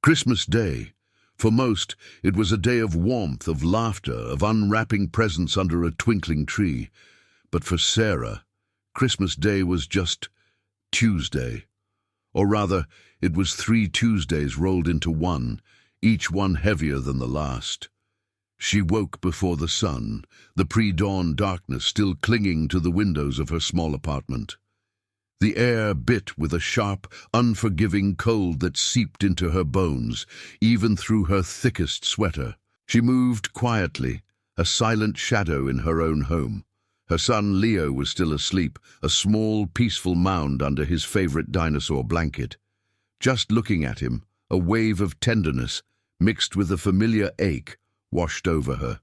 Christmas Day. For most, it was a day of warmth, of laughter, of unwrapping presents under a twinkling tree. But for Sarah, Christmas Day was just Tuesday. Or rather, it was 3 Tuesdays rolled into one, each one heavier than the last. She woke before the sun, the pre-dawn darkness still clinging to the windows of her small apartment. The air bit with a sharp, unforgiving cold that seeped into her bones, even through her thickest sweater. She moved quietly, a silent shadow in her own home. Her son Leo was still asleep, a small, peaceful mound under his favorite dinosaur blanket. Just looking at him, a wave of tenderness, mixed with a familiar ache, washed over her.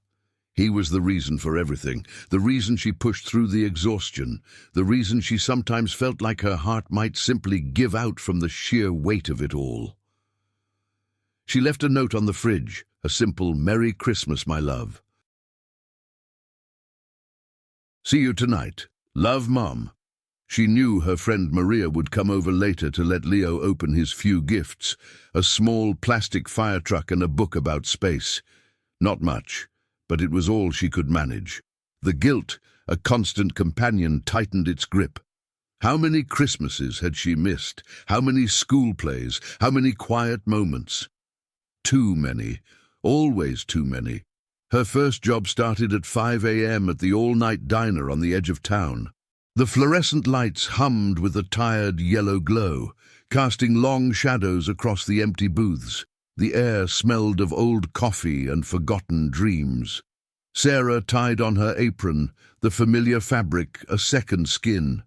He was the reason for everything, the reason she pushed through the exhaustion, the reason she sometimes felt like her heart might simply give out from the sheer weight of it all. She left a note on the fridge, a simple "Merry Christmas, my love. See you tonight. Love, Mom." She knew her friend Maria would come over later to let Leo open his few gifts, a small plastic fire truck and a book about space. Not much, but it was all she could manage. The guilt, a constant companion, tightened its grip. How many Christmases had she missed? How many school plays? How many quiet moments? Too many. Always too many. Her first job started at 5 a.m. at the all-night diner on the edge of town. The fluorescent lights hummed with a tired yellow glow, casting long shadows across the empty booths. The air smelled of old coffee and forgotten dreams. Sarah tied on her apron, the familiar fabric, a second skin.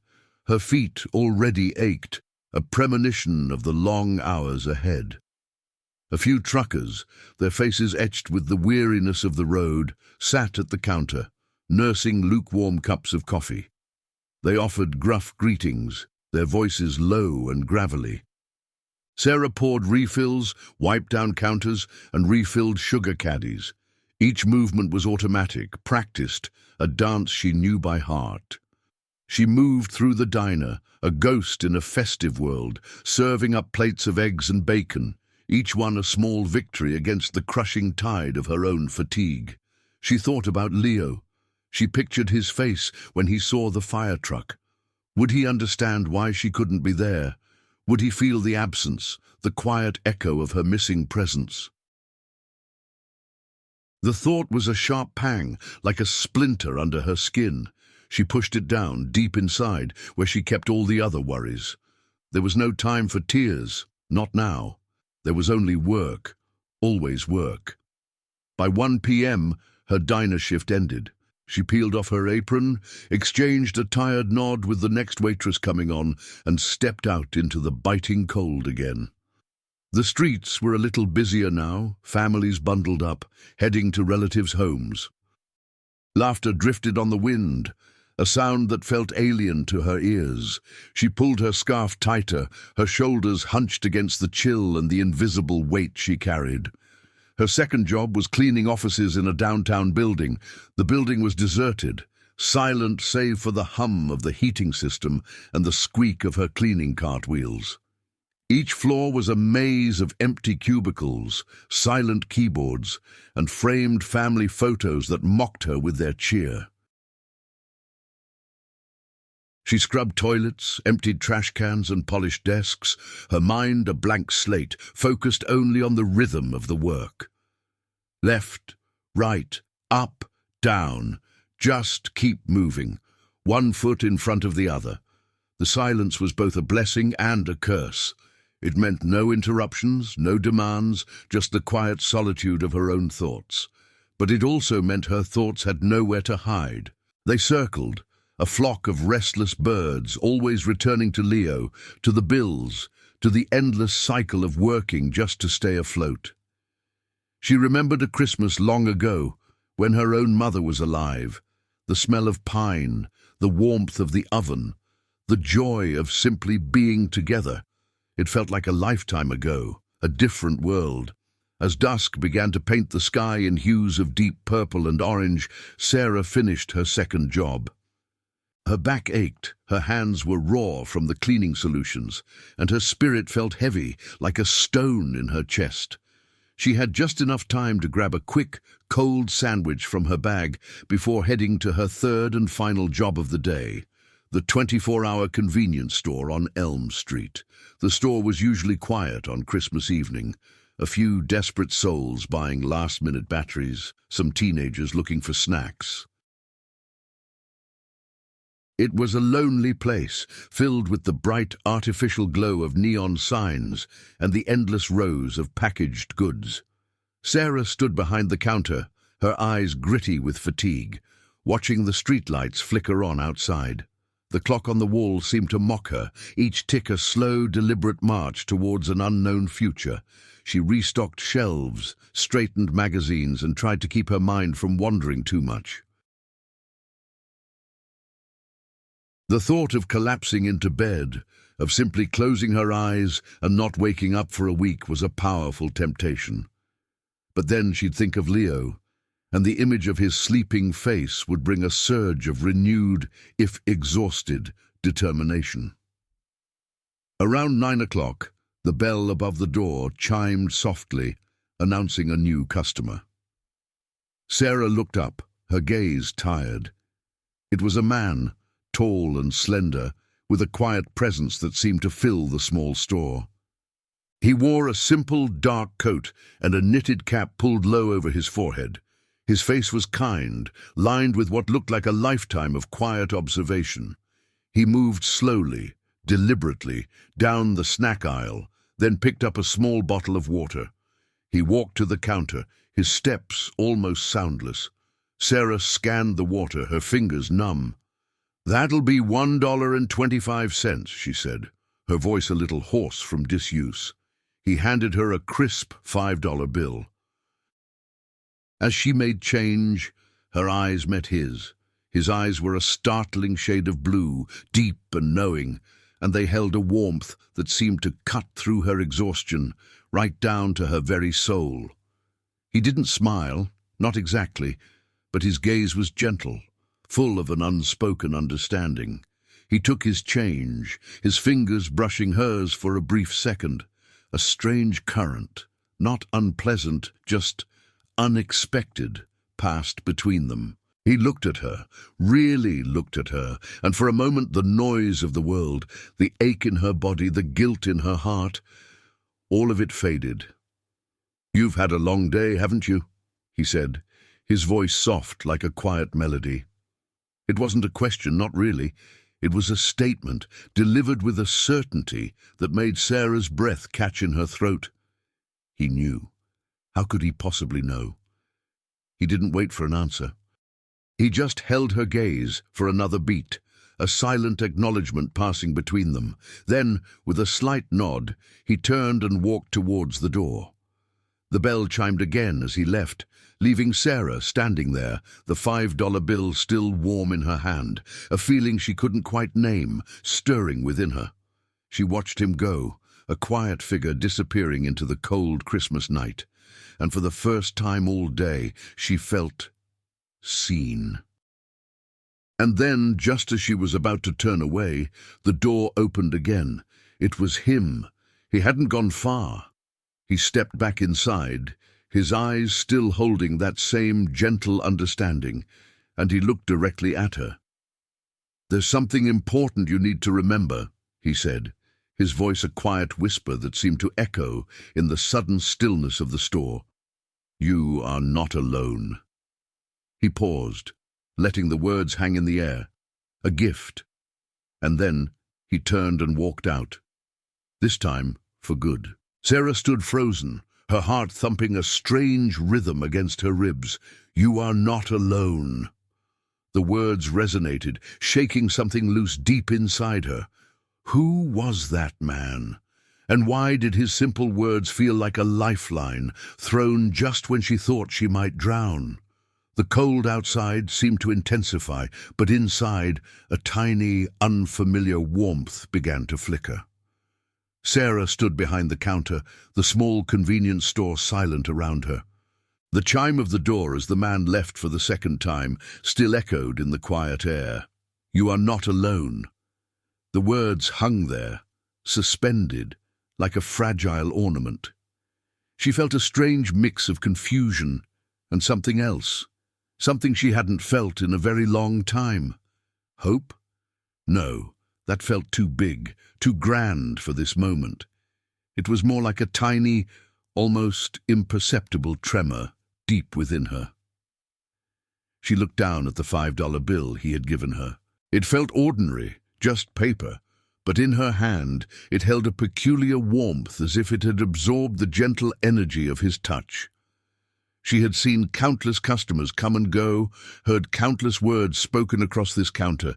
Her feet already ached, a premonition of the long hours ahead. A few truckers, their faces etched with the weariness of the road, sat at the counter, nursing lukewarm cups of coffee. They offered gruff greetings, their voices low and gravelly. Sarah poured refills, wiped down counters, and refilled sugar caddies. Each movement was automatic, practiced, a dance she knew by heart. She moved through the diner, a ghost in a festive world, serving up plates of eggs and bacon, each one a small victory against the crushing tide of her own fatigue. She thought about Leo. She pictured his face when he saw the fire truck. Would he understand why she couldn't be there? Would he feel the absence, the quiet echo of her missing presence? The thought was a sharp pang, like a splinter under her skin. She pushed it down, deep inside, where she kept all the other worries. There was no time for tears, not now. There was only work, always work. By 1 p.m., her diner shift ended. She peeled off her apron, exchanged a tired nod with the next waitress coming on, and stepped out into the biting cold again. The streets were a little busier now, families bundled up, heading to relatives' homes. Laughter drifted on the wind, a sound that felt alien to her ears. She pulled her scarf tighter, her shoulders hunched against the chill and the invisible weight she carried. Her second job was cleaning offices in a downtown building. The building was deserted, silent save for the hum of the heating system and the squeak of her cleaning cart wheels. Each floor was a maze of empty cubicles, silent keyboards, and framed family photos that mocked her with their cheer. She scrubbed toilets, emptied trash cans and polished desks, her mind a blank slate, focused only on the rhythm of the work. Left, right, up, down, just keep moving, one foot in front of the other. The silence was both a blessing and a curse. It meant no interruptions, no demands, just the quiet solitude of her own thoughts. But it also meant her thoughts had nowhere to hide. They circled, a flock of restless birds, always returning to Leo, to the bills, to the endless cycle of working just to stay afloat. She remembered a Christmas long ago, when her own mother was alive, the smell of pine, the warmth of the oven, the joy of simply being together. It felt like a lifetime ago, a different world. As dusk began to paint the sky in hues of deep purple and orange, Sarah finished her second job. Her back ached, her hands were raw from the cleaning solutions, and her spirit felt heavy, like a stone in her chest. She had just enough time to grab a quick, cold sandwich from her bag before heading to her third and final job of the day, the 24-hour convenience store on Elm Street. The store was usually quiet on Christmas evening. A few desperate souls buying last-minute batteries, some teenagers looking for snacks. It was a lonely place, filled with the bright, artificial glow of neon signs and the endless rows of packaged goods. Sarah stood behind the counter, her eyes gritty with fatigue, watching the streetlights flicker on outside. The clock on the wall seemed to mock her, each tick a slow, deliberate march towards an unknown future. She restocked shelves, straightened magazines, and tried to keep her mind from wandering too much. The thought of collapsing into bed, of simply closing her eyes and not waking up for a week was a powerful temptation. But then she'd think of Leo, and the image of his sleeping face would bring a surge of renewed, if exhausted, determination. Around 9 o'clock, the bell above the door chimed softly, announcing a new customer. Sarah looked up, her gaze tired. It was a man, tall and slender, with a quiet presence that seemed to fill the small store. He wore a simple, dark coat and a knitted cap pulled low over his forehead. His face was kind, lined with what looked like a lifetime of quiet observation. He moved slowly, deliberately, down the snack aisle, then picked up a small bottle of water. He walked to the counter, his steps almost soundless. Sarah scanned the water, her fingers numb. "That'll be $1.25, she said, her voice a little hoarse from disuse. He handed her a crisp $5 bill. As she made change, her eyes met his. His eyes were a startling shade of blue, deep and knowing, and they held a warmth that seemed to cut through her exhaustion, right down to her very soul. He didn't smile, not exactly, but his gaze was gentle, full of an unspoken understanding. He took his change, his fingers brushing hers for a brief second. A strange current, not unpleasant, just unexpected, passed between them. He looked at her, really looked at her, and for a moment the noise of the world, the ache in her body, the guilt in her heart, all of it faded. "You've had a long day, haven't you?" he said, his voice soft like a quiet melody. It wasn't a question, not really. It was a statement, delivered with a certainty that made Sarah's breath catch in her throat. He knew. How could he possibly know? He didn't wait for an answer. He just held her gaze for another beat, a silent acknowledgement passing between them. Then, with a slight nod, he turned and walked towards the door. The bell chimed again as he left, leaving Sarah standing there, the $5 bill still warm in her hand, a feeling she couldn't quite name, stirring within her. She watched him go, a quiet figure disappearing into the cold Christmas night, and for the first time all day she felt seen. And then, just as she was about to turn away, the door opened again. It was him. He hadn't gone far. He stepped back inside, his eyes still holding that same gentle understanding, and he looked directly at her. "There's something important you need to remember," he said, his voice a quiet whisper that seemed to echo in the sudden stillness of the store. "You are not alone." He paused, letting the words hang in the air. A gift. And then he turned and walked out. This time, for good. Sarah stood frozen, her heart thumping a strange rhythm against her ribs. "You are not alone." The words resonated, shaking something loose deep inside her. Who was that man? And why did his simple words feel like a lifeline, thrown just when she thought she might drown? The cold outside seemed to intensify, but inside, a tiny, unfamiliar warmth began to flicker. Sarah stood behind the counter, the small convenience store silent around her. The chime of the door as the man left for the second time still echoed in the quiet air. You are not alone. The words hung there, suspended, like a fragile ornament. She felt a strange mix of confusion and something else, something she hadn't felt in a very long time. Hope? No, that felt too big, too grand for this moment. It was more like a tiny, almost imperceptible tremor deep within her. She looked down at the $5 bill he had given her. It felt ordinary, just paper, but in her hand it held a peculiar warmth as if it had absorbed the gentle energy of his touch. She had seen countless customers come and go, heard countless words spoken across this counter,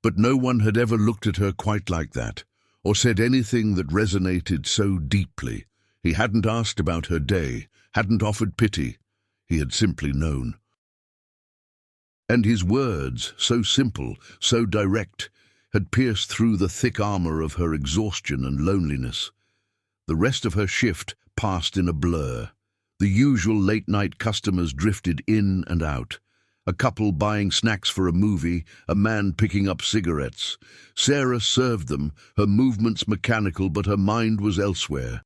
but no one had ever looked at her quite like that, or said anything that resonated so deeply. He hadn't asked about her day, hadn't offered pity. He had simply known. And his words, so simple, so direct, had pierced through the thick armor of her exhaustion and loneliness. The rest of her shift passed in a blur. The usual late-night customers drifted in and out. A couple buying snacks for a movie, a man picking up cigarettes. Sarah served them, her movements mechanical, but her mind was elsewhere.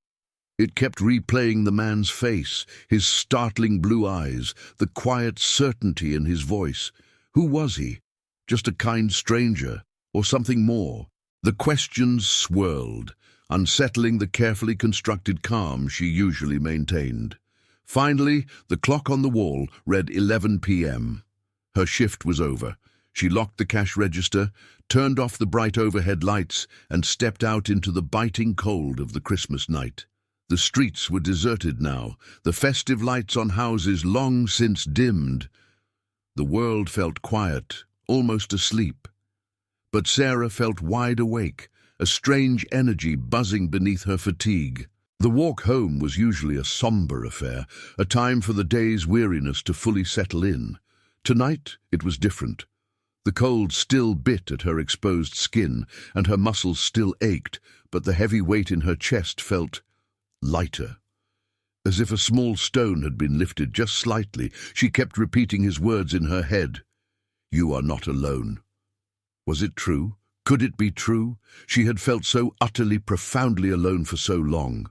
It kept replaying the man's face, his startling blue eyes, the quiet certainty in his voice. Who was he? Just a kind stranger, or something more? The questions swirled, unsettling the carefully constructed calm she usually maintained. Finally, the clock on the wall read 11 p.m. Her shift was over. She locked the cash register, turned off the bright overhead lights, and stepped out into the biting cold of the Christmas night. The streets were deserted now, the festive lights on houses long since dimmed. The world felt quiet, almost asleep. But Sarah felt wide awake, a strange energy buzzing beneath her fatigue. The walk home was usually a somber affair, a time for the day's weariness to fully settle in. Tonight it was different. The cold still bit at her exposed skin, and her muscles still ached, but the heavy weight in her chest felt lighter. As if a small stone had been lifted just slightly, she kept repeating his words in her head. You are not alone. Was it true? Could it be true? She had felt so utterly, profoundly alone for so long.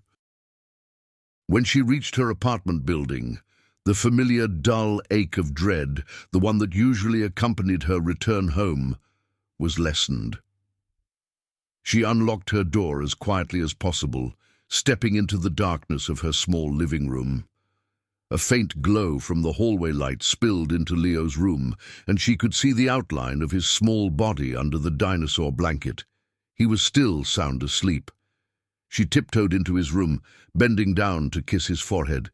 When she reached her apartment building, the familiar dull ache of dread, the one that usually accompanied her return home, was lessened. She unlocked her door as quietly as possible, stepping into the darkness of her small living room. A faint glow from the hallway light spilled into Leo's room, and she could see the outline of his small body under the dinosaur blanket. He was still sound asleep. She tiptoed into his room, bending down to kiss his forehead.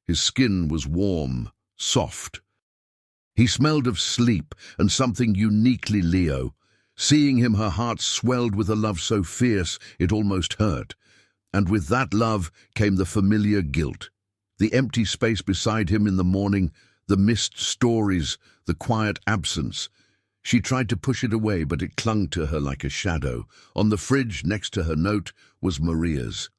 His skin was warm, soft. He smelled of sleep and something uniquely Leo. Seeing him, her heart swelled with a love so fierce it almost hurt. And with that love came the familiar guilt. The empty space beside him in the morning, the missed stories, the quiet absence. She tried to push it away, but it clung to her like a shadow. On the fridge next to her note was Maria's.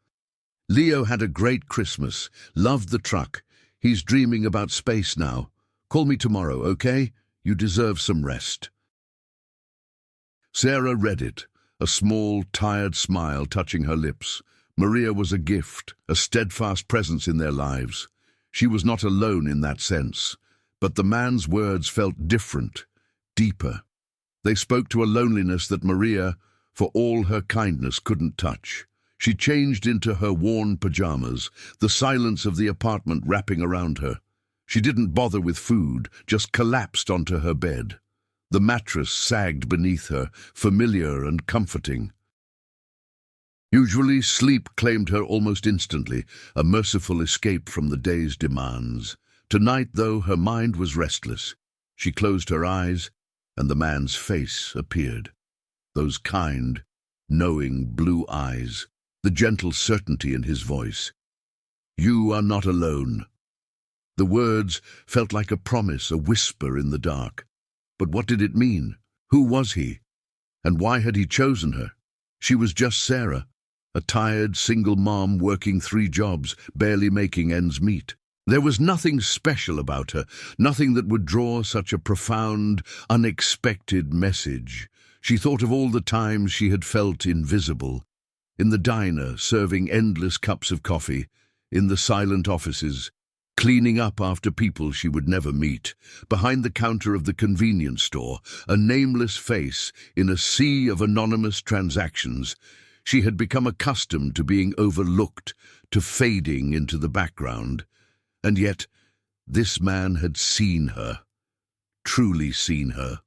Leo had a great Christmas, loved the truck. He's dreaming about space now. Call me tomorrow, okay? You deserve some rest. Sarah read it, a small, tired smile touching her lips. Maria was a gift, a steadfast presence in their lives. She was not alone in that sense, but the man's words felt different, deeper. They spoke to a loneliness that Maria, for all her kindness, couldn't touch. She changed into her worn pajamas, the silence of the apartment wrapping around her. She didn't bother with food, just collapsed onto her bed. The mattress sagged beneath her, familiar and comforting. Usually, sleep claimed her almost instantly, a merciful escape from the day's demands. Tonight, though, her mind was restless. She closed her eyes, and the man's face appeared. Those kind, knowing blue eyes, the gentle certainty in his voice. You are not alone. The words felt like a promise, a whisper in the dark. But what did it mean? Who was he? And why had he chosen her? She was just Sarah, a tired, single mom working 3 jobs, barely making ends meet. There was nothing special about her, nothing that would draw such a profound, unexpected message. She thought of all the times she had felt invisible. In the diner, serving endless cups of coffee, in the silent offices, cleaning up after people she would never meet, behind the counter of the convenience store, a nameless face in a sea of anonymous transactions. She had become accustomed to being overlooked, to fading into the background. And yet, this man had seen her, truly seen her.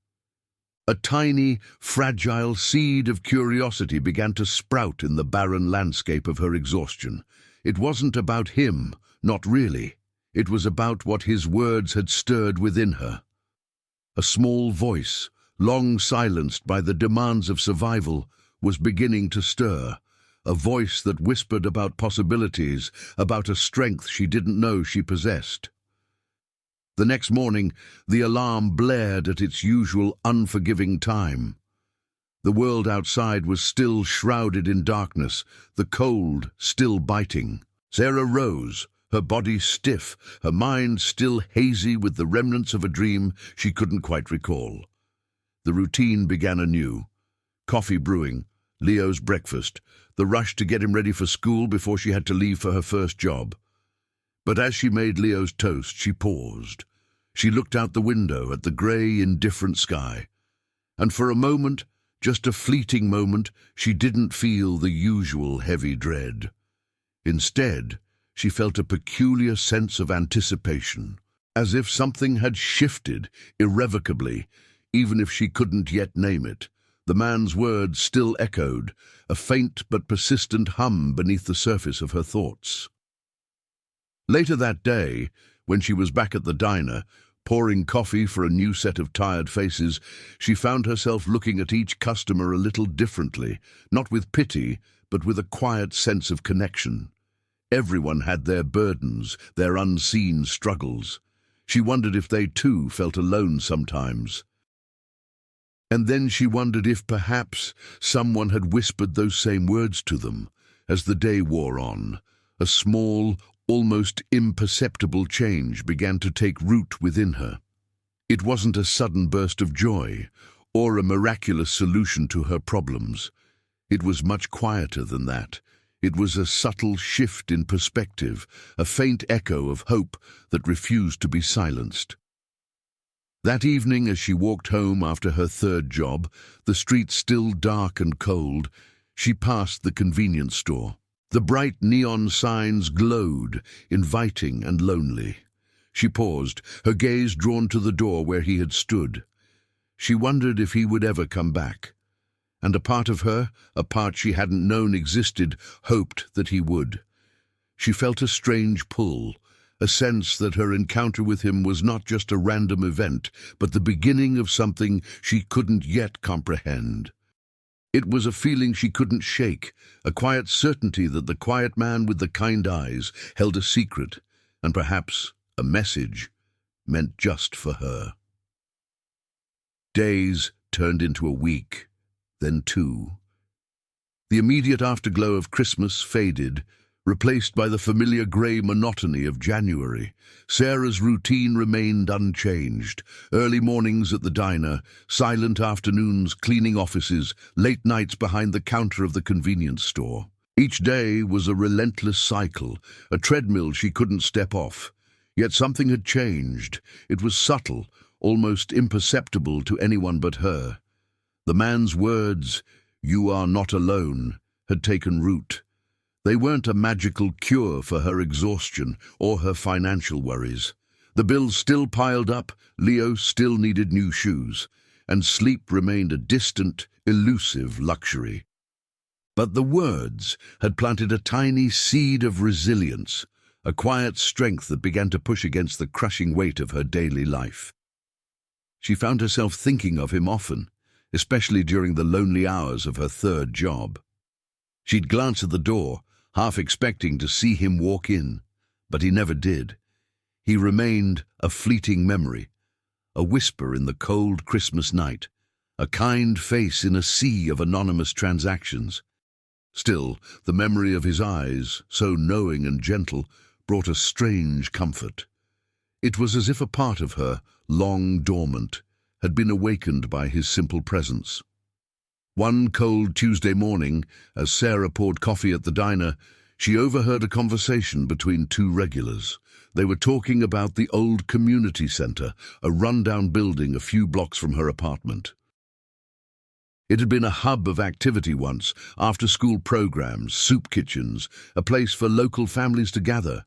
A tiny, fragile seed of curiosity began to sprout in the barren landscape of her exhaustion. It wasn't about him, not really. It was about what his words had stirred within her. A small voice, long silenced by the demands of survival, was beginning to stir. A voice that whispered about possibilities, about a strength she didn't know she possessed. The next morning, the alarm blared at its usual unforgiving time. The world outside was still shrouded in darkness, the cold still biting. Sarah rose, her body stiff, her mind still hazy with the remnants of a dream she couldn't quite recall. The routine began anew. Coffee brewing, Leo's breakfast, the rush to get him ready for school before she had to leave for her first job. But as she made Leo's toast, she paused. She looked out the window at the grey, indifferent sky. And for a moment, just a fleeting moment, she didn't feel the usual heavy dread. Instead, she felt a peculiar sense of anticipation, as if something had shifted irrevocably, even if she couldn't yet name it. The man's words still echoed, a faint but persistent hum beneath the surface of her thoughts. Later that day, when she was back at the diner, pouring coffee for a new set of tired faces, she found herself looking at each customer a little differently, not with pity, but with a quiet sense of connection. Everyone had their burdens, their unseen struggles. She wondered if they too felt alone sometimes. And then she wondered if perhaps someone had whispered those same words to them. As the day wore on, a small, almost imperceptible change began to take root within her. It wasn't a sudden burst of joy or a miraculous solution to her problems. It was much quieter than that. It was a subtle shift in perspective, a faint echo of hope that refused to be silenced. That evening, as she walked home after her third job, the street still dark and cold, she passed the convenience store. The bright neon signs glowed, inviting and lonely. She paused, her gaze drawn to the door where he had stood. She wondered if he would ever come back. And a part of her, a part she hadn't known existed, hoped that he would. She felt a strange pull, a sense that her encounter with him was not just a random event, but the beginning of something she couldn't yet comprehend. It was a feeling she couldn't shake, a quiet certainty that the quiet man with the kind eyes held a secret, and perhaps a message, meant just for her. Days turned into a week, then two. The immediate afterglow of Christmas faded, replaced by the familiar grey monotony of January. Sarah's routine remained unchanged. Early mornings at the diner, silent afternoons cleaning offices, late nights behind the counter of the convenience store. Each day was a relentless cycle, a treadmill she couldn't step off. Yet something had changed. It was subtle, almost imperceptible to anyone but her. The man's words, "You are not alone," had taken root. They weren't a magical cure for her exhaustion or her financial worries. The bills still piled up, Leo still needed new shoes, and sleep remained a distant, elusive luxury. But the words had planted a tiny seed of resilience, a quiet strength that began to push against the crushing weight of her daily life. She found herself thinking of him often, especially during the lonely hours of her third job. She'd glance at the door, half expecting to see him walk in, but he never did. He remained a fleeting memory, a whisper in the cold Christmas night, a kind face in a sea of anonymous transactions. Still, the memory of his eyes, so knowing and gentle, brought a strange comfort. It was as if a part of her, long dormant, had been awakened by his simple presence. One cold Tuesday morning, as Sarah poured coffee at the diner, she overheard a conversation between two regulars. They were talking about the old community center, a rundown building a few blocks from her apartment. It had been a hub of activity once, after-school programs, soup kitchens, a place for local families to gather.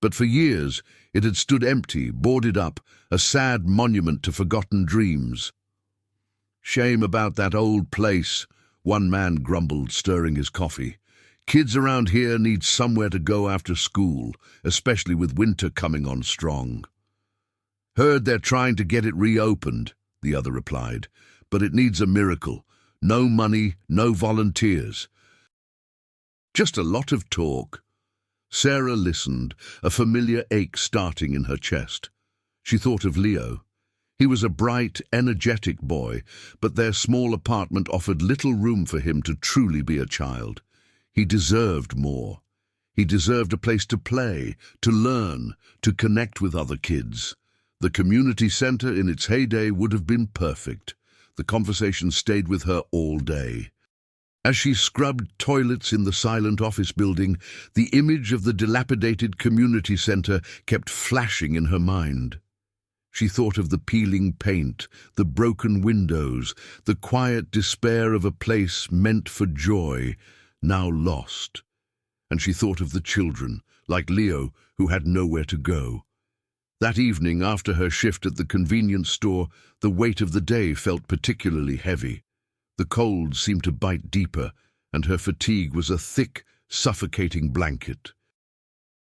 But for years, it had stood empty, boarded up, a sad monument to forgotten dreams. "Shame about that old place," one man grumbled, stirring his coffee. "Kids around here need somewhere to go after school, especially with winter coming on strong." "Heard they're trying to get it reopened," the other replied, "but it needs a miracle. No money, no volunteers. Just a lot of talk." Sarah listened, a familiar ache starting in her chest. She thought of Leo. He was a bright, energetic boy, but their small apartment offered little room for him to truly be a child. He deserved more. He deserved a place to play, to learn, to connect with other kids. The community center in its heyday would have been perfect. The conversation stayed with her all day. As she scrubbed toilets in the silent office building, the image of the dilapidated community center kept flashing in her mind. She thought of the peeling paint, the broken windows, the quiet despair of a place meant for joy, now lost. And she thought of the children, like Leo, who had nowhere to go. That evening, after her shift at the convenience store, the weight of the day felt particularly heavy. The cold seemed to bite deeper, and her fatigue was a thick, suffocating blanket.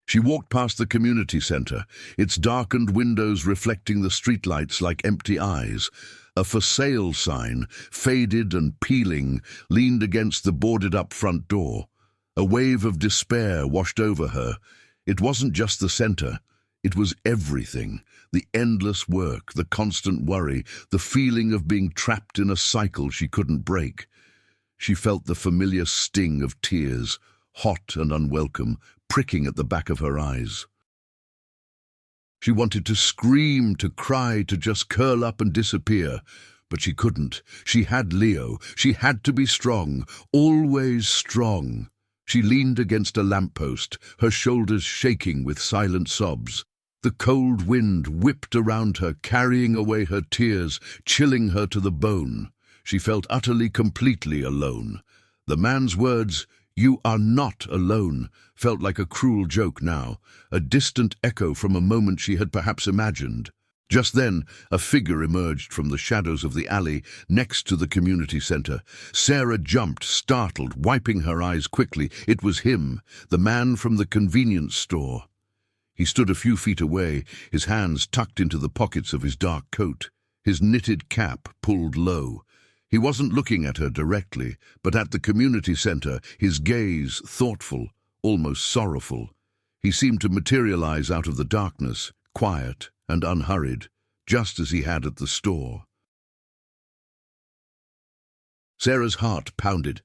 She walked past the community center, its darkened windows reflecting the streetlights like empty eyes. A "for sale" sign, faded and peeling, leaned against the boarded-up front door. A wave of despair washed over her. It wasn't just the center. It was everything. The endless work, the constant worry, the feeling of being trapped in a cycle she couldn't break. She felt the familiar sting of tears, hot and unwelcome, pricking at the back of her eyes. She wanted to scream, to cry, to just curl up and disappear, but she couldn't. She had Leo. She had to be strong, always strong. She leaned against a lamppost, her shoulders shaking with silent sobs. The cold wind whipped around her, carrying away her tears, chilling her to the bone. She felt utterly, completely alone. The man's words, "You are not alone," felt like a cruel joke now, a distant echo from a moment she had perhaps imagined. Just then, a figure emerged from the shadows of the alley next to the community center. Sarah jumped, startled, wiping her eyes quickly. It was him, the man from the convenience store. He stood a few feet away, his hands tucked into the pockets of his dark coat, his knitted cap pulled low. He wasn't looking at her directly, but at the community center, his gaze thoughtful, almost sorrowful. He seemed to materialize out of the darkness, quiet and unhurried, just as he had at the store. Sarah's heart pounded.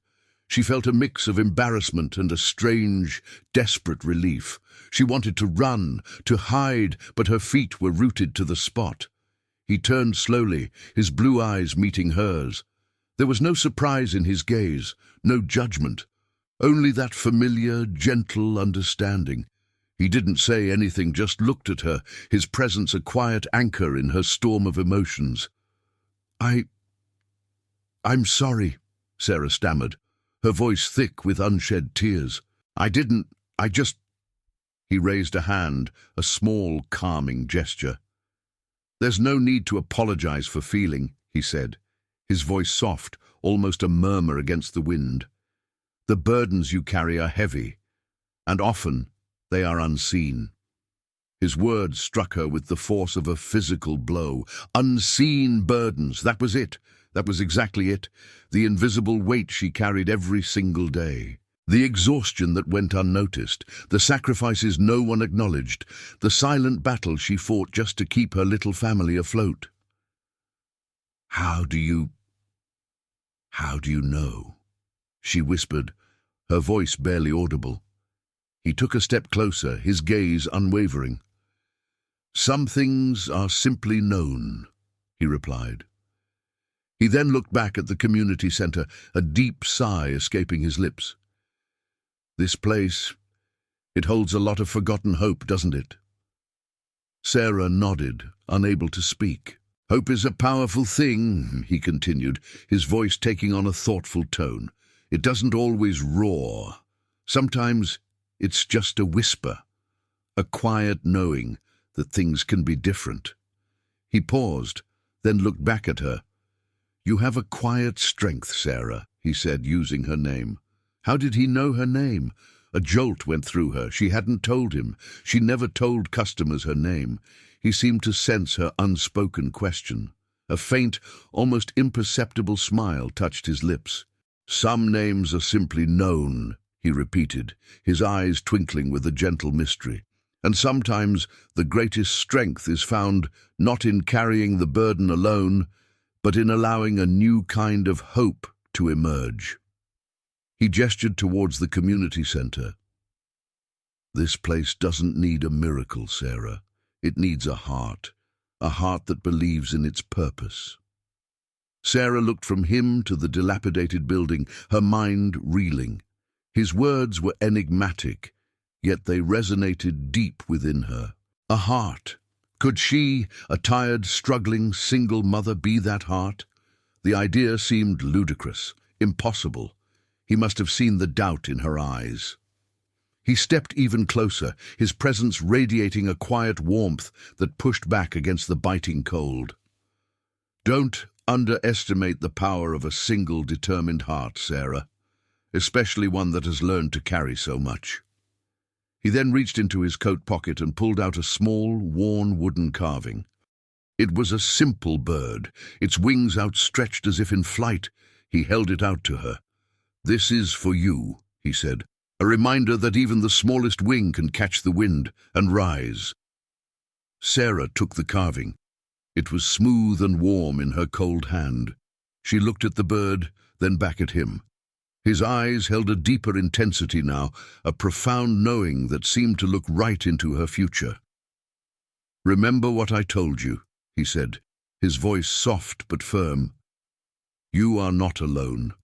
She felt a mix of embarrassment and a strange, desperate relief. She wanted to run, to hide, but her feet were rooted to the spot. He turned slowly, his blue eyes meeting hers. There was no surprise in his gaze, no judgment, only that familiar, gentle understanding. He didn't say anything, just looked at her, his presence a quiet anchor in her storm of emotions. I'm sorry," Sarah stammered, her voice thick with unshed tears. I just—" He raised a hand, a small, calming gesture. "There's no need to apologize for feeling," he said, his voice soft, almost a murmur against the wind. "The burdens you carry are heavy, and often they are unseen." His words struck her with the force of a physical blow. Unseen burdens, that was it. That was exactly it. The invisible weight she carried every single day. The exhaustion that went unnoticed. The sacrifices no one acknowledged. The silent battle she fought just to keep her little family afloat. How do you know?" she whispered, her voice barely audible. He took a step closer, his gaze unwavering. "Some things are simply known," he replied. He then looked back at the community center, a deep sigh escaping his lips. "This place, it holds a lot of forgotten hope, doesn't it?" Sarah nodded, unable to speak. "Hope is a powerful thing," he continued, his voice taking on a thoughtful tone. "It doesn't always roar. Sometimes it's just a whisper, a quiet knowing that things can be different." He paused, then looked back at her. "You have a quiet strength, Sarah," he said, using her name. How did he know her name? A jolt went through her. She hadn't told him. She never told customers her name. He seemed to sense her unspoken question. A faint, almost imperceptible smile touched his lips. "Some names are simply known," he repeated, his eyes twinkling with a gentle mystery. "And sometimes the greatest strength is found not in carrying the burden alone, but in allowing a new kind of hope to emerge." He gestured towards the community center. "This place doesn't need a miracle, Sarah. It needs a heart that believes in its purpose." Sarah looked from him to the dilapidated building, her mind reeling. His words were enigmatic, yet they resonated deep within her. A heart. Could she, a tired, struggling, single mother, be that heart? The idea seemed ludicrous, impossible. He must have seen the doubt in her eyes. He stepped even closer, his presence radiating a quiet warmth that pushed back against the biting cold. "Don't underestimate the power of a single determined heart, Sarah, especially one that has learned to carry so much." He then reached into his coat pocket and pulled out a small, worn wooden carving. It was a simple bird, its wings outstretched as if in flight. He held it out to her. "This is for you," he said. "A reminder that even the smallest wing can catch the wind and rise." Sarah took the carving. It was smooth and warm in her cold hand. She looked at the bird, then back at him. His eyes held a deeper intensity now, a profound knowing that seemed to look right into her future. "Remember what I told you," he said, his voice soft but firm. "You are not alone.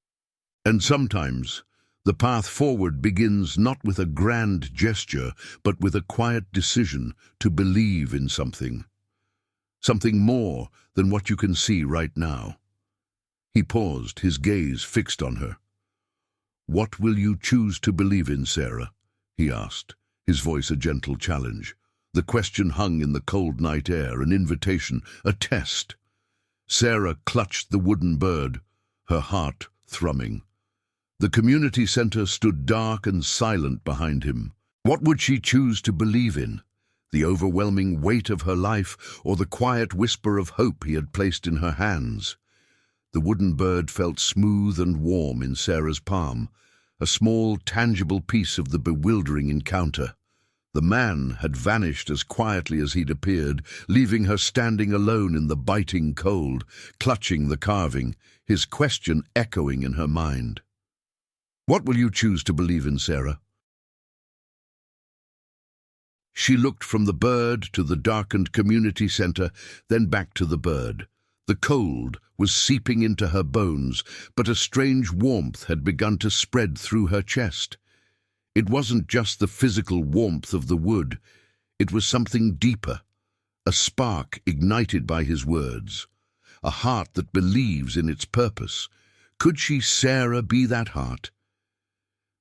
And sometimes the path forward begins not with a grand gesture, but with a quiet decision to believe in something. Something more than what you can see right now." He paused, his gaze fixed on her. "What will you choose to believe in, Sarah?" he asked, his voice a gentle challenge. The question hung in the cold night air, an invitation, a test. Sarah clutched the wooden bird, her heart thrumming. The community center stood dark and silent behind him. What would she choose to believe in? The overwhelming weight of her life, or the quiet whisper of hope he had placed in her hands? The wooden bird felt smooth and warm in Sarah's palm, a small, tangible piece of the bewildering encounter. The man had vanished as quietly as he'd appeared, leaving her standing alone in the biting cold, clutching the carving, his question echoing in her mind. "What will you choose to believe in, Sarah?" She looked from the bird to the darkened community center, then back to the bird. The cold was seeping into her bones, but a strange warmth had begun to spread through her chest. It wasn't just the physical warmth of the wood. It was something deeper, a spark ignited by his words, a heart that believes in its purpose. Could she, Sarah, be that heart?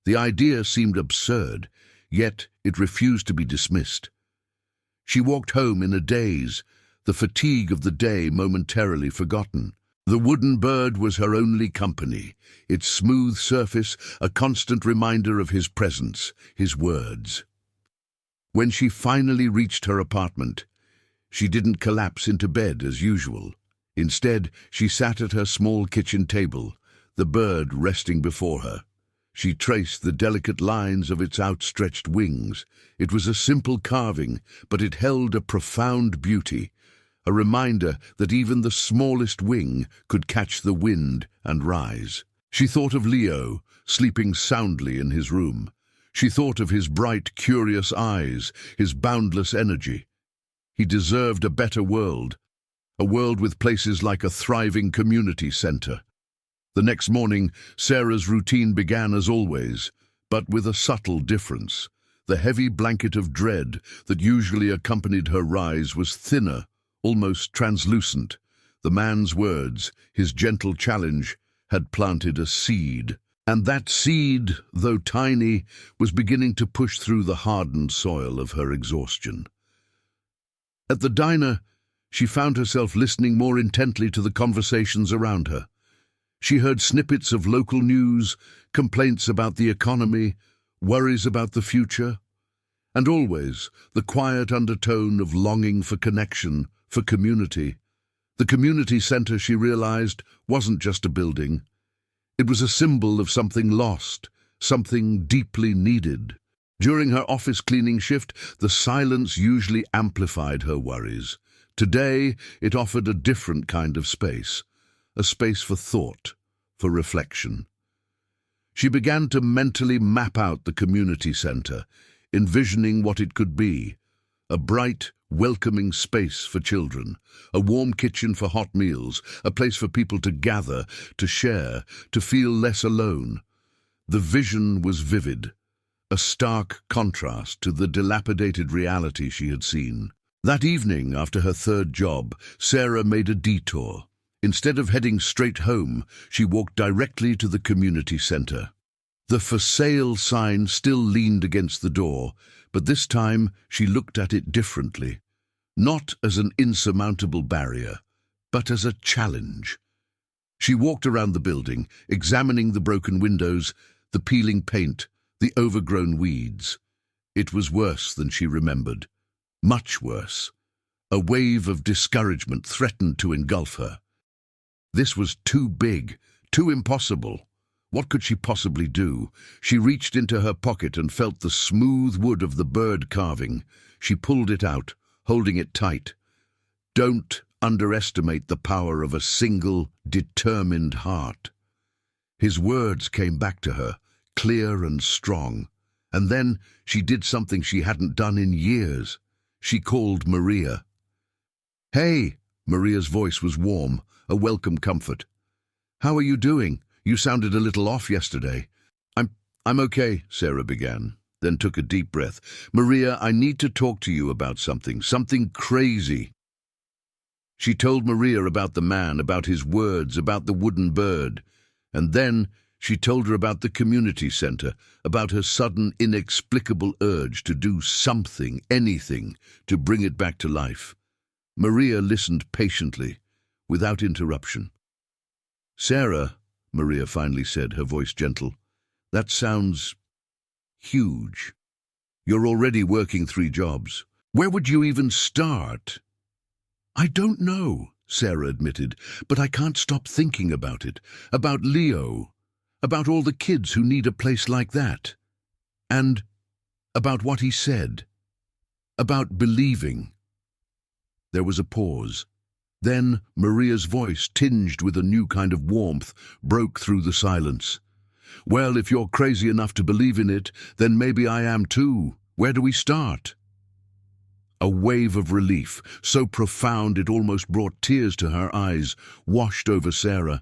The idea seemed absurd, yet it refused to be dismissed. She walked home in a daze, the fatigue of the day momentarily forgotten. The wooden bird was her only company, its smooth surface a constant reminder of his presence, his words. When she finally reached her apartment, she didn't collapse into bed as usual. Instead, she sat at her small kitchen table, the bird resting before her. She traced the delicate lines of its outstretched wings. It was a simple carving, but it held a profound beauty, a reminder that even the smallest wing could catch the wind and rise. She thought of Leo, sleeping soundly in his room. She thought of his bright, curious eyes, his boundless energy. He deserved a better world, a world with places like a thriving community center. The next morning, Sarah's routine began as always, but with a subtle difference. The heavy blanket of dread that usually accompanied her rise was thinner, almost translucent. The man's words, his gentle challenge, had planted a seed. And that seed, though tiny, was beginning to push through the hardened soil of her exhaustion. At the diner, she found herself listening more intently to the conversations around her. She heard snippets of local news, complaints about the economy, worries about the future, and always the quiet undertone of longing for connection, for community. The community center, she realized, wasn't just a building. It was a symbol of something lost, something deeply needed. During her office cleaning shift, the silence usually amplified her worries. Today, it offered a different kind of space, a space for thought, for reflection. She began to mentally map out the community center, envisioning what it could be: a bright, welcoming space for children, a warm kitchen for hot meals, a place for people to gather, to share, to feel less alone. The vision was vivid, a stark contrast to the dilapidated reality she had seen. That evening, after her third job, Sarah made a detour. Instead of heading straight home, she walked directly to the community center. The for sale sign still leaned against the door, but this time she looked at it differently. Not as an insurmountable barrier, but as a challenge. She walked around the building, examining the broken windows, the peeling paint, the overgrown weeds. It was worse than she remembered. Much worse. A wave of discouragement threatened to engulf her. This was too big, too impossible. What could she possibly do? She reached into her pocket and felt the smooth wood of the bird carving. She pulled it out, holding it tight. Don't underestimate the power of a single, determined heart. His words came back to her, clear and strong. And then she did something she hadn't done in years. She called Maria. "Hey!" Maria's voice was warm, a welcome comfort. "How are you doing? You sounded a little off yesterday." I'm okay," Sarah began, then took a deep breath. "Maria, I need to talk to you about something crazy." She told Maria about the man, about his words, about the wooden bird. And then she told her about the community center, about her sudden, inexplicable urge to do something, anything, to bring it back to life. Maria listened patiently, without interruption. "Sarah," Maria finally said, her voice gentle, "that sounds huge. You're already working 3 jobs. Where would you even start?" "I don't know," Sarah admitted, "but I can't stop thinking about it, about Leo, about all the kids who need a place like that, and about what he said, about believing." There was a pause. Then Maria's voice, tinged with a new kind of warmth, broke through the silence. "Well, if you're crazy enough to believe in it, then maybe I am too. Where do we start?" A wave of relief, so profound it almost brought tears to her eyes, washed over Sarah.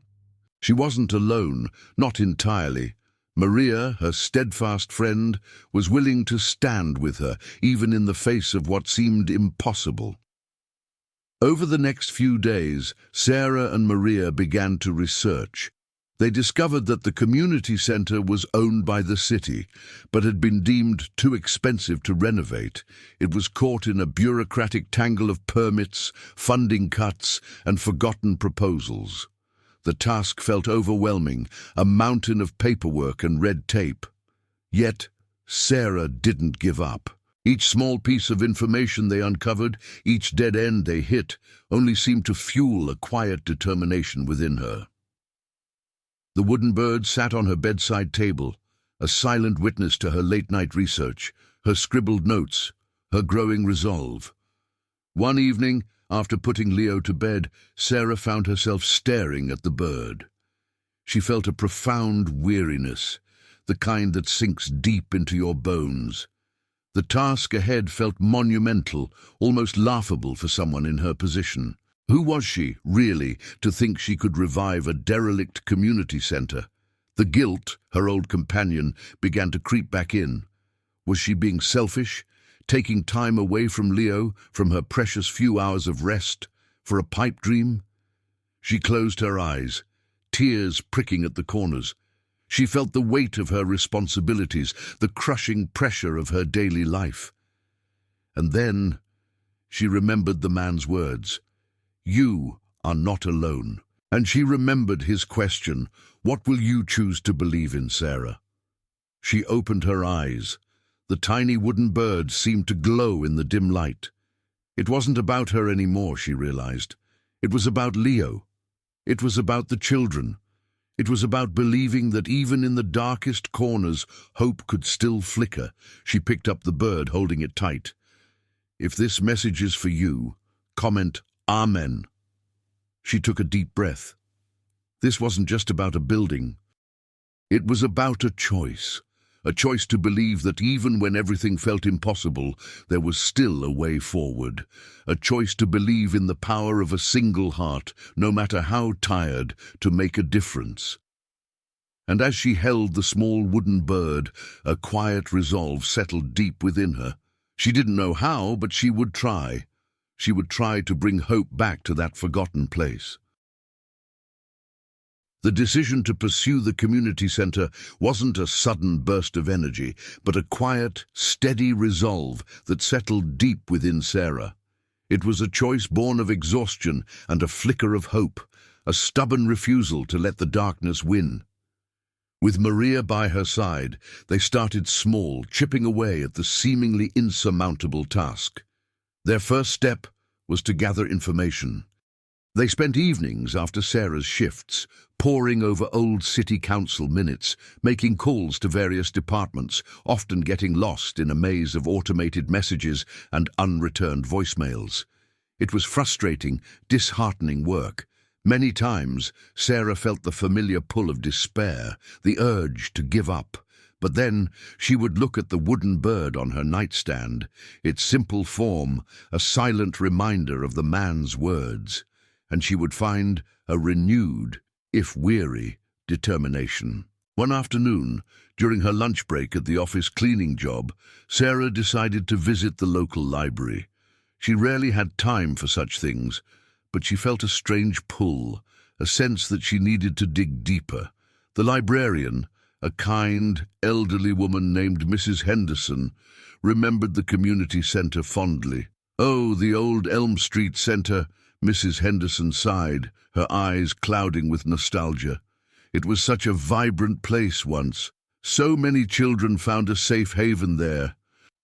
She wasn't alone, not entirely. Maria, her steadfast friend, was willing to stand with her, even in the face of what seemed impossible. Over the next few days, Sarah and Maria began to research. They discovered that the community center was owned by the city, but had been deemed too expensive to renovate. It was caught in a bureaucratic tangle of permits, funding cuts, and forgotten proposals. The task felt overwhelming, a mountain of paperwork and red tape. Yet, Sarah didn't give up. Each small piece of information they uncovered, each dead end they hit, only seemed to fuel a quiet determination within her. The wooden bird sat on her bedside table, a silent witness to her late-night research, her scribbled notes, her growing resolve. One evening, after putting Leo to bed, Sarah found herself staring at the bird. She felt a profound weariness. the kind that sinks deep into your bones. The task ahead felt monumental, almost laughable for someone in her position. Who was she, really, to think she could revive a derelict community centre? The guilt, her old companion, began to creep back in. Was she being selfish, taking time away from Leo, from her precious few hours of rest, for a pipe dream? She closed her eyes, tears pricking at the corners. She felt the weight of her responsibilities, the crushing pressure of her daily life. And then she remembered the man's words. "You are not alone." And she remembered his question, "What will you choose to believe in, Sarah?" She opened her eyes. The tiny wooden bird seemed to glow in the dim light. It wasn't about her anymore, she realized. It was about Leo. It was about the children. It was about believing that even in the darkest corners, hope could still flicker. She picked up the bird, holding it tight. "If this message is for you, comment Amen." She took a deep breath. This wasn't just about a building. It was about a choice to believe that even when everything felt impossible, there was still a way forward. A choice to believe in the power of a single heart, no matter how tired, to make a difference. And as she held the small wooden bird, a quiet resolve settled deep within her. She didn't know how, but she would try. She would try to bring hope back to that forgotten place. The decision to pursue the community centre wasn't a sudden burst of energy, but a quiet, steady resolve that settled deep within Sarah. It was a choice born of exhaustion and a flicker of hope, a stubborn refusal to let the darkness win. With Maria by her side, they started small, chipping away at the seemingly insurmountable task. Their first step was to gather information. They spent evenings after Sarah's shifts, poring over old city council minutes, making calls to various departments, often getting lost in a maze of automated messages and unreturned voicemails. It was frustrating, disheartening work. Many times, Sarah felt the familiar pull of despair, the urge to give up. But then she would look at the wooden bird on her nightstand, its simple form, a silent reminder of the man's words, and she would find a renewed, if weary, determination. One afternoon, during her lunch break at the office cleaning job, Sarah decided to visit the local library. She rarely had time for such things, but she felt a strange pull, a sense that she needed to dig deeper. The librarian, a kind, elderly woman named Mrs. Henderson, remembered the community centre fondly. "Oh, the old Elm Street Centre," Mrs. Henderson sighed, her eyes clouding with nostalgia. "It was such a vibrant place once. So many children found a safe haven there."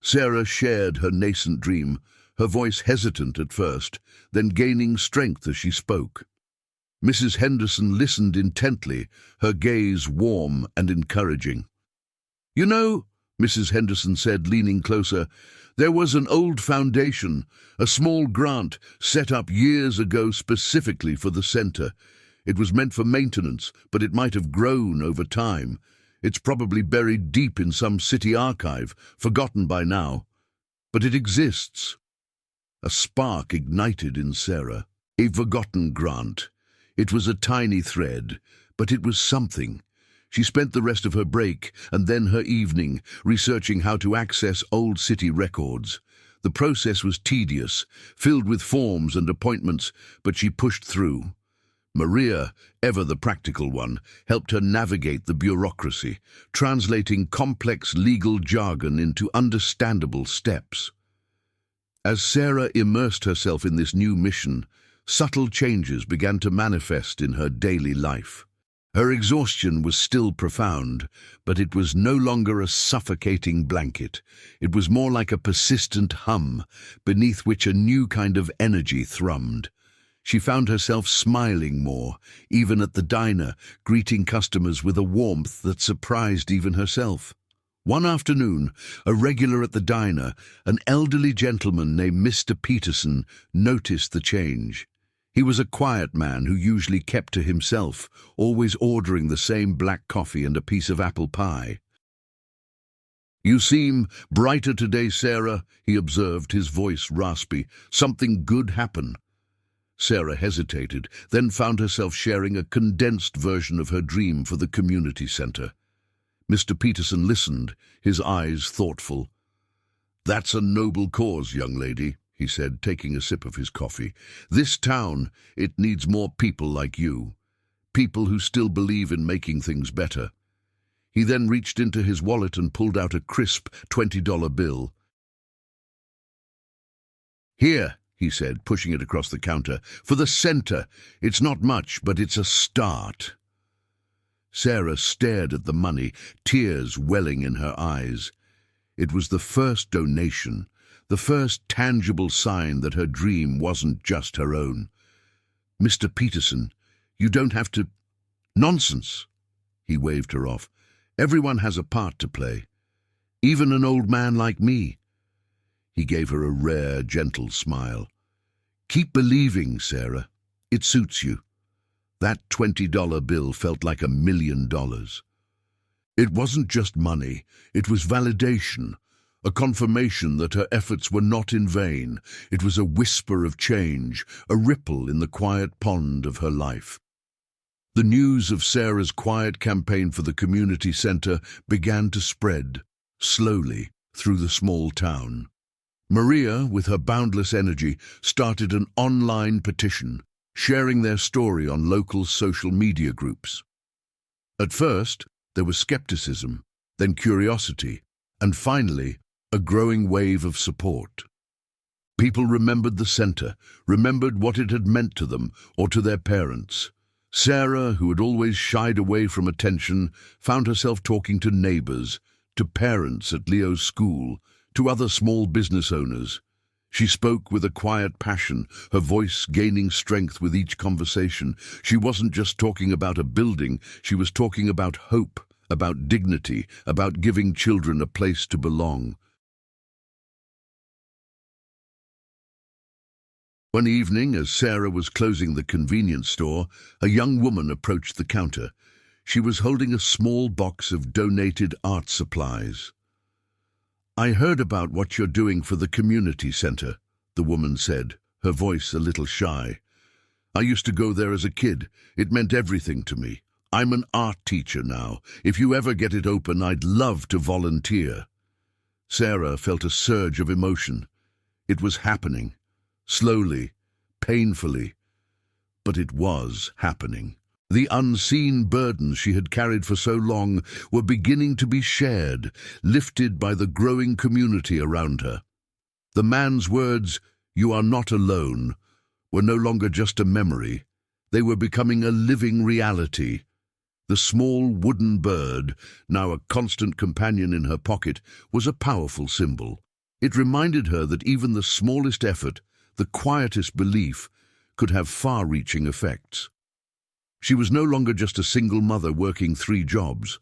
Sarah shared her nascent dream, her voice hesitant at first, then gaining strength as she spoke. Mrs. Henderson listened intently, her gaze warm and encouraging. "You know," Mrs. Henderson said, leaning closer, "there was an old foundation, a small grant set up years ago specifically for the centre. It was meant for maintenance, but it might have grown over time. It's probably buried deep in some city archive, forgotten by now. But it exists." A spark ignited in Sarah. A forgotten grant. It was a tiny thread, but it was something. She spent the rest of her break and then her evening researching how to access old city records. The process was tedious, filled with forms and appointments, but she pushed through. Maria, ever the practical one, helped her navigate the bureaucracy, translating complex legal jargon into understandable steps. As Sarah immersed herself in this new mission, subtle changes began to manifest in her daily life. Her exhaustion was still profound, but it was no longer a suffocating blanket. It was more like a persistent hum, beneath which a new kind of energy thrummed. She found herself smiling more, even at the diner, greeting customers with a warmth that surprised even herself. One afternoon, a regular at the diner, an elderly gentleman named Mr. Peterson, noticed the change. He was a quiet man who usually kept to himself, always ordering the same black coffee and a piece of apple pie. "You seem brighter today, Sarah," he observed, his voice raspy. "Something good happen?" Sarah hesitated, then found herself sharing a condensed version of her dream for the community center. Mr. Peterson listened, his eyes thoughtful. "That's a noble cause, young lady," he said, taking a sip of his coffee. "This town, it needs more people like you. People who still believe in making things better." He then reached into his wallet and pulled out a crisp $20 bill. "Here," he said, pushing it across the counter, "for the center. It's not much, but it's a start." Sarah stared at the money, tears welling in her eyes. It was the first donation, the first tangible sign that her dream wasn't just her own. "Mr. Peterson, you don't have to—" "Nonsense!" He waved her off. "Everyone has a part to play. Even an old man like me." He gave her a rare, gentle smile. "Keep believing, Sarah. It suits you." That $20 bill felt like $1 million. It wasn't just money, it was validation, a confirmation that her efforts were not in vain. It was a whisper of change, a ripple in the quiet pond of her life. The news of Sarah's quiet campaign for the community center began to spread, slowly, through the small town. Maria, with her boundless energy, started an online petition, sharing their story on local social media groups. At first, there was skepticism, then curiosity, and finally, a growing wave of support. People remembered the center, remembered what it had meant to them or to their parents. Sarah, who had always shied away from attention, found herself talking to neighbors, to parents at Leo's school, to other small business owners. She spoke with a quiet passion, her voice gaining strength with each conversation. She wasn't just talking about a building, she was talking about hope, about dignity, about giving children a place to belong. One evening, as Sarah was closing the convenience store, a young woman approached the counter. She was holding a small box of donated art supplies. "I heard about what you're doing for the community center," the woman said, her voice a little shy. "I used to go there as a kid. It meant everything to me. I'm an art teacher now. If you ever get it open, I'd love to volunteer." Sarah felt a surge of emotion. It was happening. Slowly, painfully, but it was happening. The unseen burdens she had carried for so long were beginning to be shared, lifted by the growing community around her. The man's words, "You are not alone," were no longer just a memory. They were becoming a living reality. The small wooden bird, now a constant companion in her pocket, was a powerful symbol. It reminded her that even the smallest effort, the quietest belief, could have far-reaching effects. She was no longer just a single mother working 3 jobs.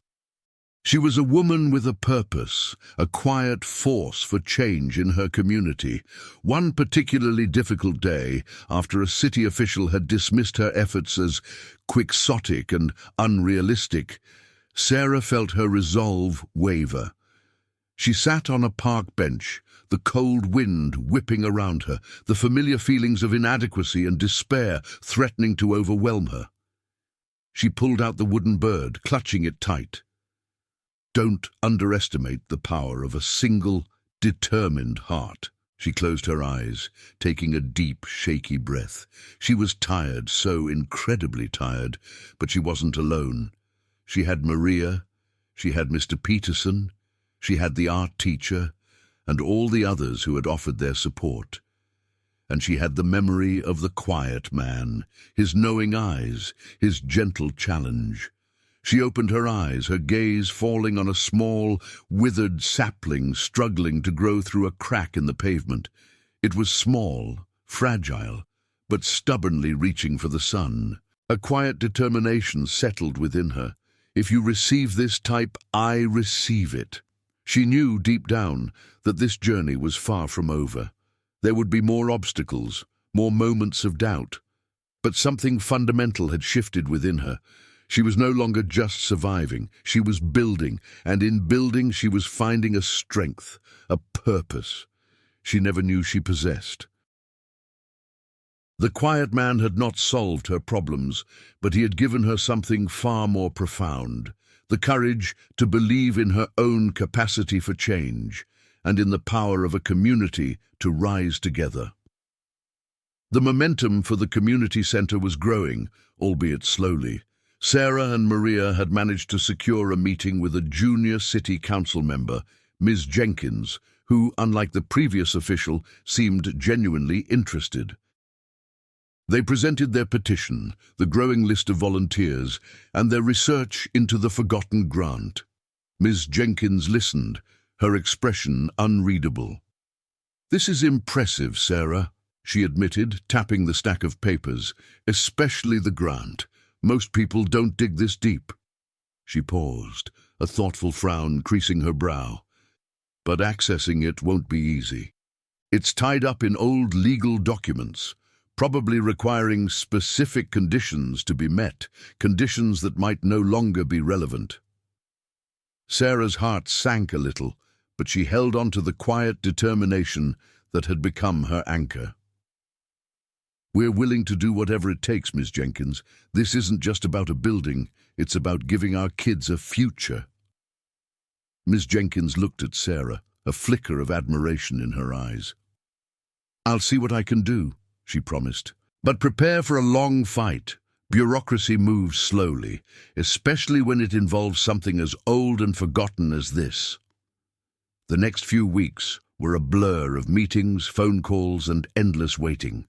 She was a woman with a purpose, a quiet force for change in her community. One particularly difficult day, after a city official had dismissed her efforts as quixotic and unrealistic, Sarah felt her resolve waver. She sat on a park bench, the cold wind whipping around her, the familiar feelings of inadequacy and despair threatening to overwhelm her. She pulled out the wooden bird, clutching it tight. Don't underestimate the power of a single, determined heart. She closed her eyes, taking a deep, shaky breath. She was tired, so incredibly tired, but she wasn't alone. She had Maria, she had Mr. Peterson, she had the art teacher, and all the others who had offered their support. And she had the memory of the quiet man, his knowing eyes, his gentle challenge. She opened her eyes, her gaze falling on a small, withered sapling struggling to grow through a crack in the pavement. It was small, fragile, but stubbornly reaching for the sun. A quiet determination settled within her. If you receive this type, I receive it. She knew deep down that this journey was far from over. There would be more obstacles, more moments of doubt. But something fundamental had shifted within her. She was no longer just surviving, she was building, and in building she was finding a strength, a purpose she never knew she possessed. The quiet man had not solved her problems, but he had given her something far more profound, the courage to believe in her own capacity for change, and in the power of a community to rise together. The momentum for the community center was growing, albeit slowly. Sarah and Maria had managed to secure a meeting with a junior city council member, Ms. Jenkins, who, unlike the previous official, seemed genuinely interested. They presented their petition, the growing list of volunteers, and their research into the forgotten grant. Ms. Jenkins listened, her expression unreadable. "This is impressive, Sarah," she admitted, tapping the stack of papers, "especially the grant. Most people don't dig this deep." She paused, a thoughtful frown creasing her brow. "But accessing it won't be easy. It's tied up in old legal documents, probably requiring specific conditions to be met, conditions that might no longer be relevant." Sarah's heart sank a little, but she held on to the quiet determination that had become her anchor. "We're willing to do whatever it takes, Ms. Jenkins. This isn't just about a building, it's about giving our kids a future." Ms. Jenkins looked at Sarah, a flicker of admiration in her eyes. "I'll see what I can do," she promised. "But prepare for a long fight. Bureaucracy moves slowly, especially when it involves something as old and forgotten as this." The next few weeks were a blur of meetings, phone calls, and endless waiting.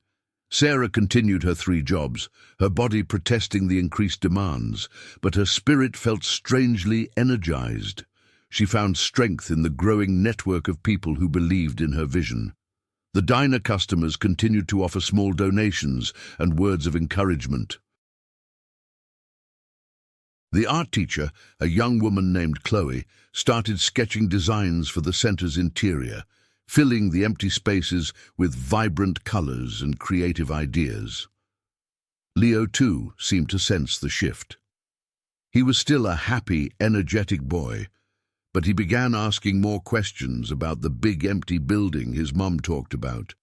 Sarah continued her 3 jobs, her body protesting the increased demands, but her spirit felt strangely energized. She found strength in the growing network of people who believed in her vision. The diner customers continued to offer small donations and words of encouragement. The art teacher, a young woman named Chloe, started sketching designs for the center's interior, filling the empty spaces with vibrant colors and creative ideas. Leo, too, seemed to sense the shift. He was still a happy, energetic boy, but he began asking more questions about the big empty building his mum talked about.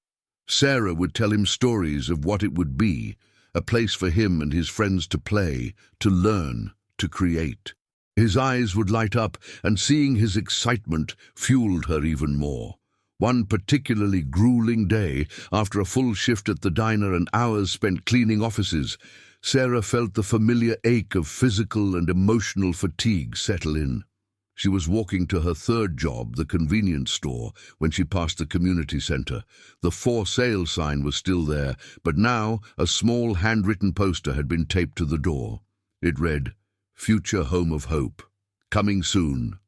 Sarah would tell him stories of what it would be, a place for him and his friends to play, to learn, to create. His eyes would light up, and seeing his excitement fueled her even more. One particularly grueling day, after a full shift at the diner and hours spent cleaning offices, Sarah felt the familiar ache of physical and emotional fatigue settle in. She was walking to her 3rd job, the convenience store, when she passed the community center. The for sale sign was still there, but now a small handwritten poster had been taped to the door. It read, "Future Home of Hope. Coming soon."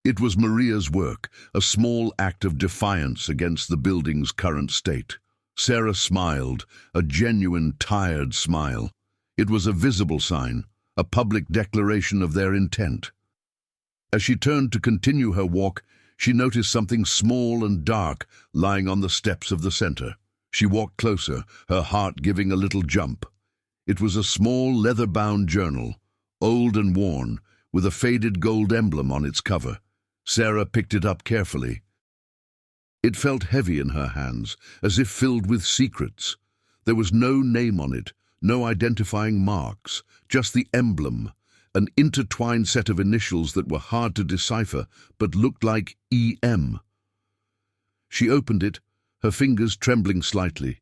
It was Maria's work, a small act of defiance against the building's current state. Sarah smiled, a genuine, tired smile. It was a visible sign, a public declaration of their intent. As she turned to continue her walk, she noticed something small and dark lying on the steps of the center. She walked closer, her heart giving a little jump. It was a small leather-bound journal, old and worn, with a faded gold emblem on its cover. Sarah picked it up carefully. It felt heavy in her hands, as if filled with secrets. There was no name on it, no identifying marks, just the emblem, an intertwined set of initials that were hard to decipher, but looked like EM. She opened it, her fingers trembling slightly.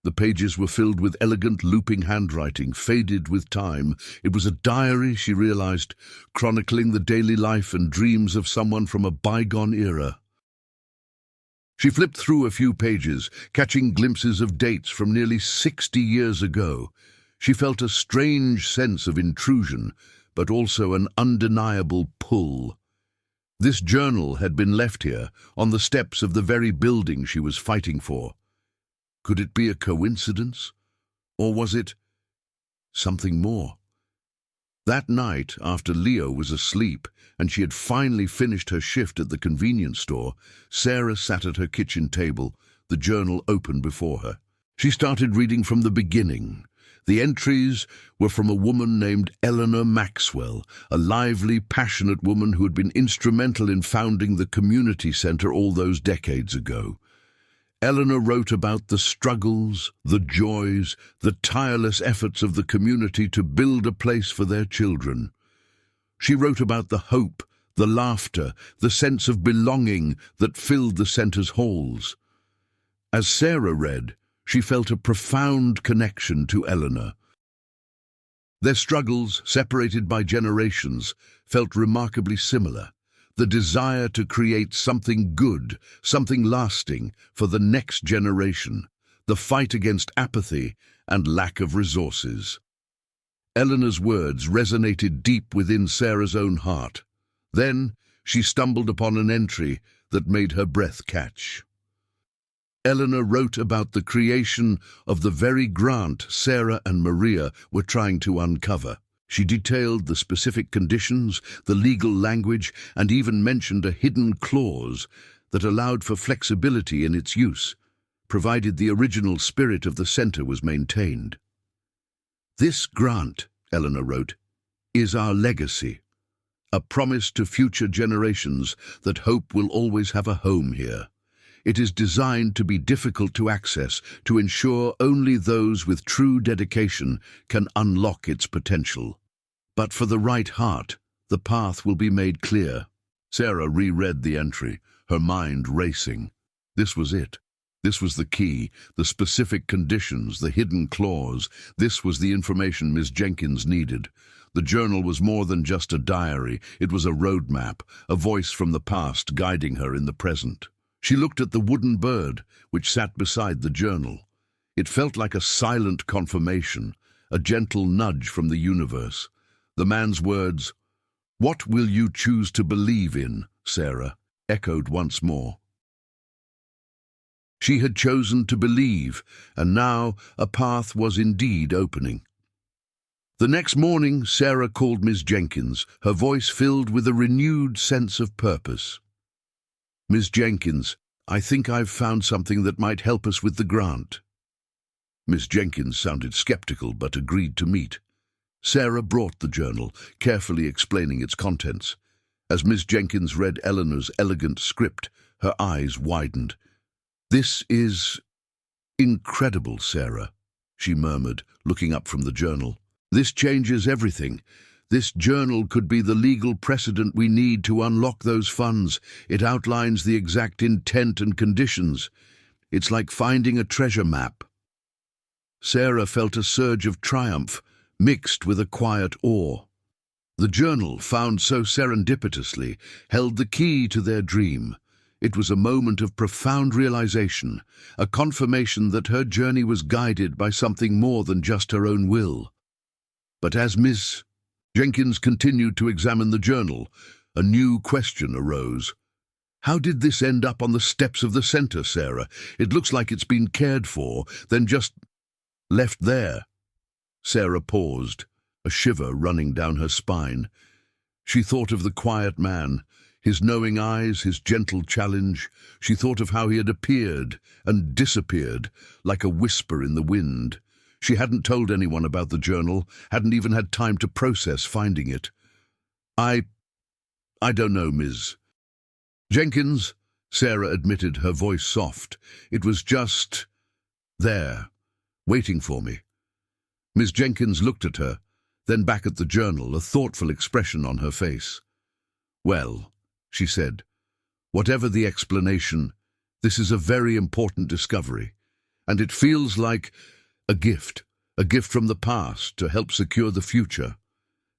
The pages were filled with elegant looping handwriting, faded with time. It was a diary, she realized, chronicling the daily life and dreams of someone from a bygone era. She flipped through a few pages, catching glimpses of dates from nearly 60 years ago. She felt a strange sense of intrusion, but also an undeniable pull. This journal had been left here, on the steps of the very building she was fighting for. Could it be a coincidence? Or was it something more? That night, after Leo was asleep and she had finally finished her shift at the convenience store, Sarah sat at her kitchen table, the journal open before her. She started reading from the beginning. The entries were from a woman named Eleanor Maxwell, a lively, passionate woman who had been instrumental in founding the community center all those decades ago. Eleanor wrote about the struggles, the joys, the tireless efforts of the community to build a place for their children. She wrote about the hope, the laughter, the sense of belonging that filled the center's halls. As Sarah read, she felt a profound connection to Eleanor. Their struggles, separated by generations, felt remarkably similar. The desire to create something good, something lasting, for the next generation. The fight against apathy and lack of resources. Eleanor's words resonated deep within Sarah's own heart. Then she stumbled upon an entry that made her breath catch. Eleanor wrote about the creation of the very grant Sarah and Maria were trying to uncover. She detailed the specific conditions, the legal language, and even mentioned a hidden clause that allowed for flexibility in its use, provided the original spirit of the center was maintained. "This grant," Eleanor wrote, "is our legacy, a promise to future generations that hope will always have a home here. It is designed to be difficult to access, to ensure only those with true dedication can unlock its potential. But for the right heart, the path will be made clear." Sarah reread the entry, her mind racing. This was it. This was the key, the specific conditions, the hidden clause. This was the information Ms. Jenkins needed. The journal was more than just a diary. It was a roadmap, a voice from the past guiding her in the present. She looked at the wooden bird, which sat beside the journal. It felt like a silent confirmation, a gentle nudge from the universe. The man's words, "What will you choose to believe in, Sarah?" echoed once more. She had chosen to believe, and now a path was indeed opening. The next morning, Sarah called Ms. Jenkins, her voice filled with a renewed sense of purpose. "Ms. Jenkins, I think I've found something that might help us with the grant." Ms. Jenkins sounded skeptical but agreed to meet. Sarah brought the journal, carefully explaining its contents. As Ms. Jenkins read Eleanor's elegant script, her eyes widened. "This is incredible, Sarah," she murmured, looking up from the journal. "This changes everything. This journal could be the legal precedent we need to unlock those funds. It outlines the exact intent and conditions. It's like finding a treasure map." Sarah felt a surge of triumph, mixed with a quiet awe. The journal, found so serendipitously, held the key to their dream. It was a moment of profound realization, a confirmation that her journey was guided by something more than just her own will. But as Ms. Jenkins continued to examine the journal, a new question arose. "How did this end up on the steps of the center, Sarah? It looks like it's been cared for, then just left there." Sarah paused, a shiver running down her spine. She thought of the quiet man, his knowing eyes, his gentle challenge. She thought of how he had appeared and disappeared, like a whisper in the wind. She hadn't told anyone about the journal, hadn't even had time to process finding it. I don't know, Ms. Jenkins," Sarah admitted, her voice soft. "It was just there, waiting for me." Ms. Jenkins looked at her, then back at the journal, a thoughtful expression on her face. "Well," she said, "whatever the explanation, this is a very important discovery, and it feels like a gift from the past to help secure the future."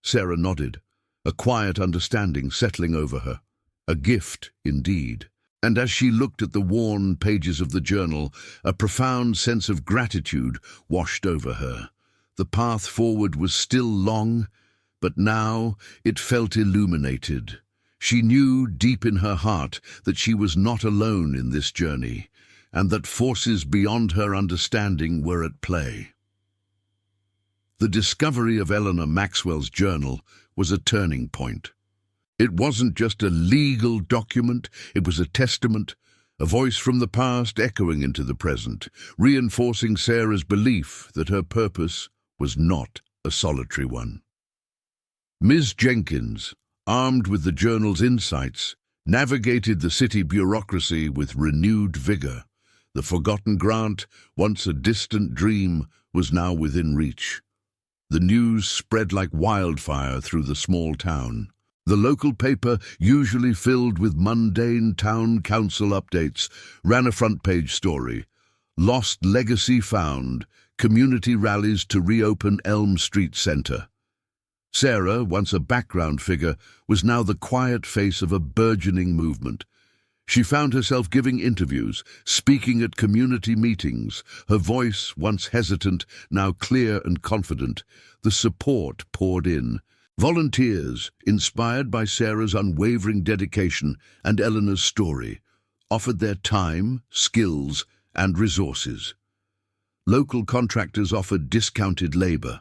Sarah nodded, a quiet understanding settling over her. A gift, indeed. And as she looked at the worn pages of the journal, a profound sense of gratitude washed over her. The path forward was still long, but now it felt illuminated. She knew deep in her heart that she was not alone in this journey, and that forces beyond her understanding were at play. The discovery of Eleanor Maxwell's journal was a turning point. It wasn't just a legal document, it was a testament, a voice from the past echoing into the present, reinforcing Sarah's belief that her purpose was not a solitary one. Ms. Jenkins, armed with the journal's insights, navigated the city bureaucracy with renewed vigor. The forgotten grant, once a distant dream, was now within reach. The news spread like wildfire through the small town. The local paper, usually filled with mundane town council updates, ran a front-page story. Lost legacy found, community rallies to reopen Elm Street Center. Sarah, once a background figure, was now the quiet face of a burgeoning movement. She found herself giving interviews, speaking at community meetings, her voice, once hesitant, now clear and confident. The support poured in. Volunteers, inspired by Sarah's unwavering dedication and Eleanor's story, offered their time, skills, and resources. Local contractors offered discounted labor.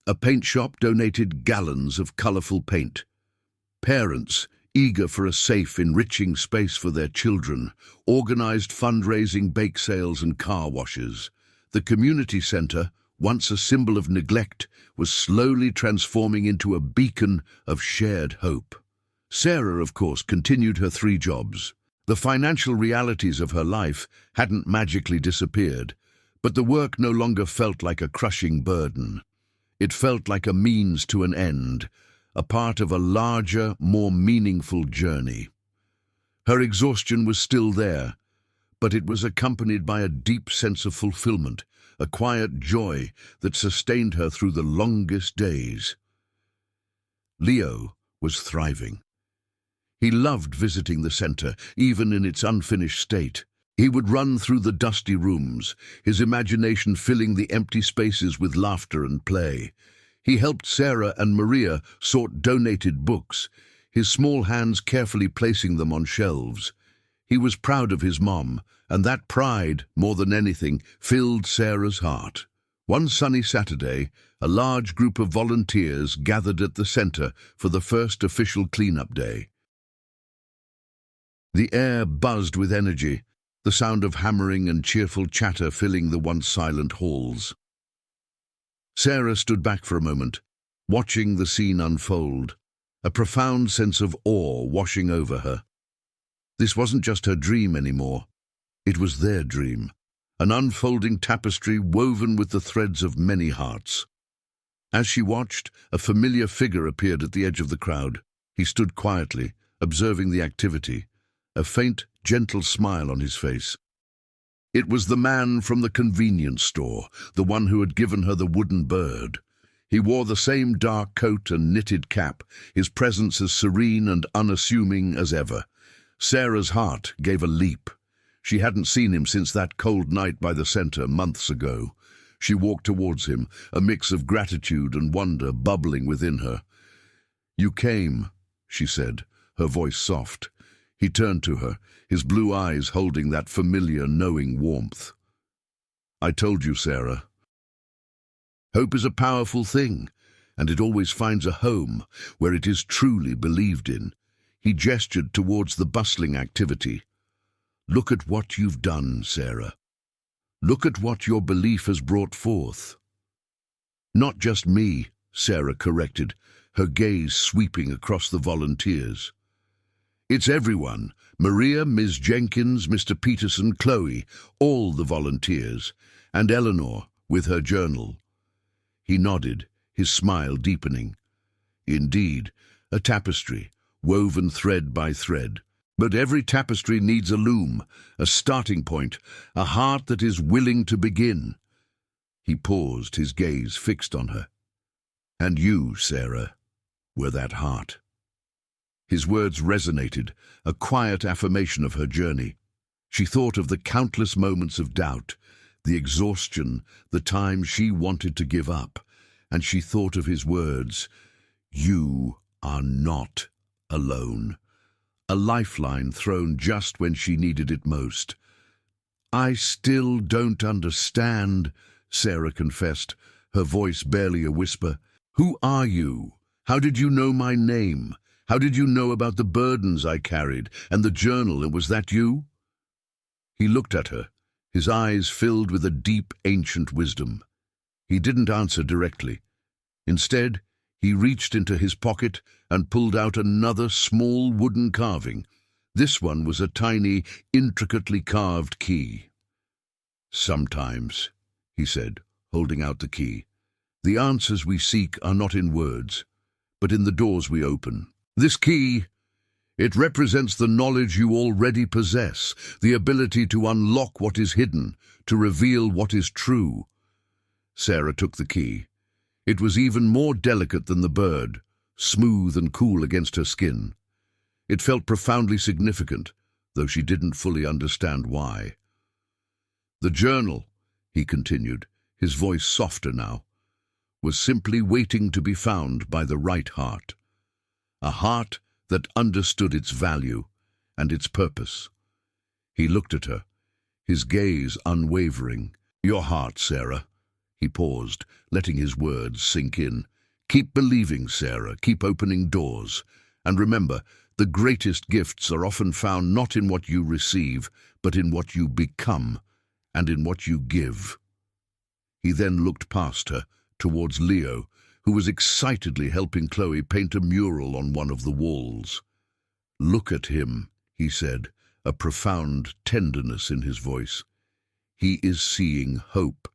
A paint shop donated gallons of colorful paint. Parents, eager for a safe, enriching space for their children, organized fundraising bake sales and car washes. The community center, once a symbol of neglect, was slowly transforming into a beacon of shared hope. Sarah, of course, continued her 3 jobs. The financial realities of her life hadn't magically disappeared, but the work no longer felt like a crushing burden. It felt like a means to an end, a part of a larger, more meaningful journey. Her exhaustion was still there, but it was accompanied by a deep sense of fulfillment, a quiet joy that sustained her through the longest days. Leo was thriving. He loved visiting the center, even in its unfinished state. He would run through the dusty rooms, his imagination filling the empty spaces with laughter and play. He helped Sarah and Maria sort donated books, his small hands carefully placing them on shelves. He was proud of his mom, and that pride, more than anything, filled Sarah's heart. One sunny Saturday, a large group of volunteers gathered at the center for the first official cleanup day. The air buzzed with energy, the sound of hammering and cheerful chatter filling the once silent halls. Sarah stood back for a moment, watching the scene unfold, a profound sense of awe washing over her. This wasn't just her dream anymore. It was their dream, an unfolding tapestry woven with the threads of many hearts. As she watched, a familiar figure appeared at the edge of the crowd. He stood quietly, observing the activity, a faint, gentle smile on his face. It was the man from the convenience store, the one who had given her the wooden bird. He wore the same dark coat and knitted cap, his presence as serene and unassuming as ever. Sarah's heart gave a leap. She hadn't seen him since that cold night by the center months ago. She walked towards him, a mix of gratitude and wonder bubbling within her. "You came," she said, her voice soft. He turned to her, his blue eyes holding that familiar, knowing warmth. "I told you, Sarah. Hope is a powerful thing, and it always finds a home where it is truly believed in." He gestured towards the bustling activity. "Look at what you've done, Sarah. Look at what your belief has brought forth." "Not just me," Sarah corrected, her gaze sweeping across the volunteers. "It's everyone. Maria, Ms. Jenkins, Mr. Peterson, Chloe, all the volunteers, and Eleanor with her journal." He nodded, his smile deepening. "Indeed, a tapestry, woven thread by thread. But every tapestry needs a loom, a starting point, a heart that is willing to begin." He paused, his gaze fixed on her. "And you, Sarah, were that heart." His words resonated, a quiet affirmation of her journey. She thought of the countless moments of doubt, the exhaustion, the times she wanted to give up, and she thought of his words, "You are not alone." A lifeline thrown just when she needed it most. "I still don't understand," Sarah confessed, her voice barely a whisper. "Who are you? How did you know my name? How did you know about the burdens I carried and the journal, and was that you?" He looked at her, his eyes filled with a deep, ancient wisdom. He didn't answer directly. Instead, he reached into his pocket and pulled out another small wooden carving. This one was a tiny, intricately carved key. "Sometimes," he said, holding out the key, "the answers we seek are not in words, but in the doors we open. This key, it represents the knowledge you already possess, the ability to unlock what is hidden, to reveal what is true." Sarah took the key. It was even more delicate than the bird, smooth and cool against her skin. It felt profoundly significant, though she didn't fully understand why. "The journal," he continued, his voice softer now, "was simply waiting to be found by the right heart. A heart that understood its value and its purpose." He looked at her, his gaze unwavering. "Your heart, Sarah." He paused, letting his words sink in. "Keep believing, Sarah. Keep opening doors. And remember, the greatest gifts are often found not in what you receive, but in what you become and in what you give." He then looked past her, towards Leo, who was excitedly helping Chloe paint a mural on one of the walls. "Look at him," he said, a profound tenderness in his voice. "He is seeing hope.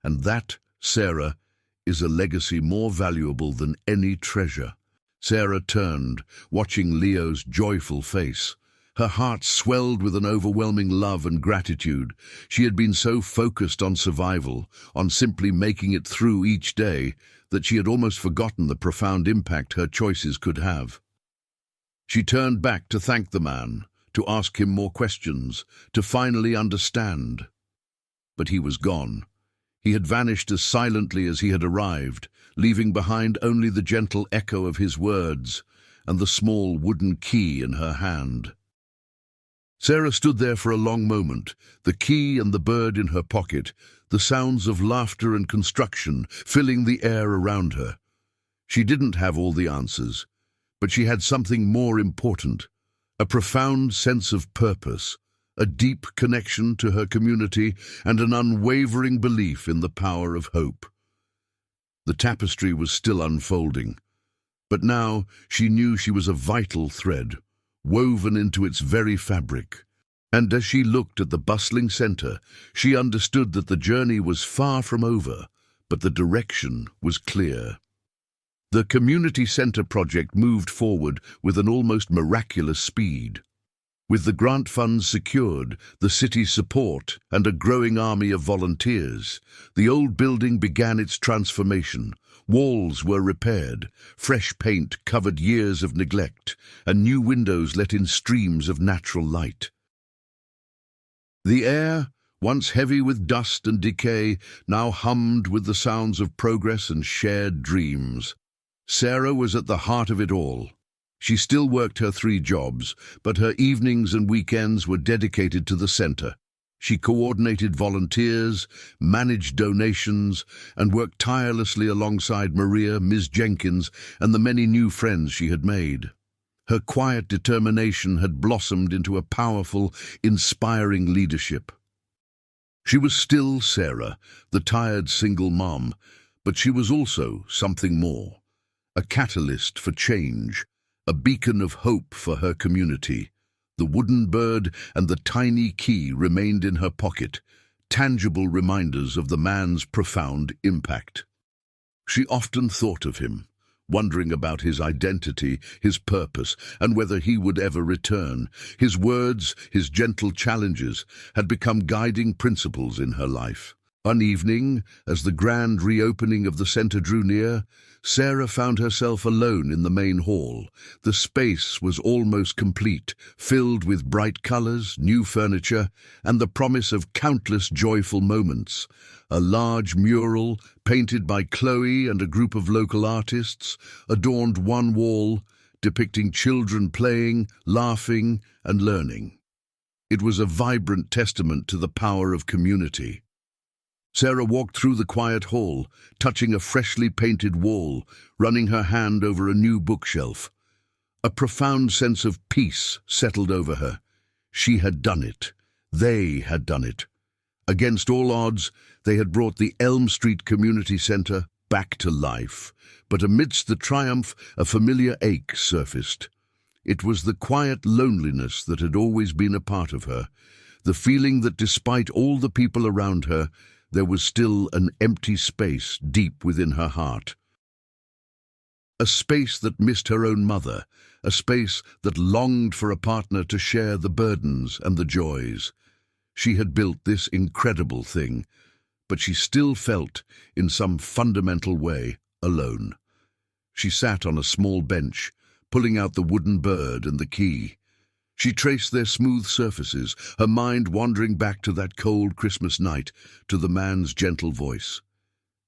And that, Sarah, is a legacy more valuable than any treasure." Sarah turned, watching Leo's joyful face. Her heart swelled with an overwhelming love and gratitude. She had been so focused on survival, on simply making it through each day, that she had almost forgotten the profound impact her choices could have. She turned back to thank the man, to ask him more questions, to finally understand. But he was gone. He had vanished as silently as he had arrived, leaving behind only the gentle echo of his words and the small wooden key in her hand. Sarah stood there for a long moment, the key and the bird in her pocket, the sounds of laughter and construction filling the air around her. She didn't have all the answers, but she had something more important, a profound sense of purpose, a deep connection to her community, and an unwavering belief in the power of hope. The tapestry was still unfolding, but now she knew she was a vital thread, woven into its very fabric. And as she looked at the bustling center, she understood that the journey was far from over, but the direction was clear. The community center project moved forward with an almost miraculous speed. With the grant funds secured, the city's support, and a growing army of volunteers, the old building began its transformation. Walls were repaired, fresh paint covered years of neglect, and new windows let in streams of natural light. The air, once heavy with dust and decay, now hummed with the sounds of progress and shared dreams. Sarah was at the heart of it all. She still worked her 3 jobs, but her evenings and weekends were dedicated to the center. She coordinated volunteers, managed donations, and worked tirelessly alongside Maria, Ms. Jenkins, and the many new friends she had made. Her quiet determination had blossomed into a powerful, inspiring leadership. She was still Sarah, the tired single mom, but she was also something more. A catalyst for change, a beacon of hope for her community. The wooden bird and the tiny key remained in her pocket, tangible reminders of the man's profound impact. She often thought of him, wondering about his identity, his purpose, and whether he would ever return. His words, his gentle challenges, had become guiding principles in her life. One evening, as the grand reopening of the center drew near, Sarah found herself alone in the main hall. The space was almost complete, filled with bright colors, new furniture, and the promise of countless joyful moments. A large mural, painted by Chloe and a group of local artists, adorned one wall, depicting children playing, laughing, and learning. It was a vibrant testament to the power of community. Sarah walked through the quiet hall, touching a freshly painted wall, running her hand over a new bookshelf. A profound sense of peace settled over her. She had done it. They had done it. Against all odds, they had brought the Elm Street Community Center back to life. But amidst the triumph, a familiar ache surfaced. It was the quiet loneliness that had always been a part of her, the feeling that despite all the people around her, there was still an empty space deep within her heart. A space that missed her own mother, a space that longed for a partner to share the burdens and the joys. She had built this incredible thing, but she still felt, in some fundamental way, alone. She sat on a small bench, pulling out the wooden bird and the key. She traced their smooth surfaces, her mind wandering back to that cold Christmas night, to the man's gentle voice.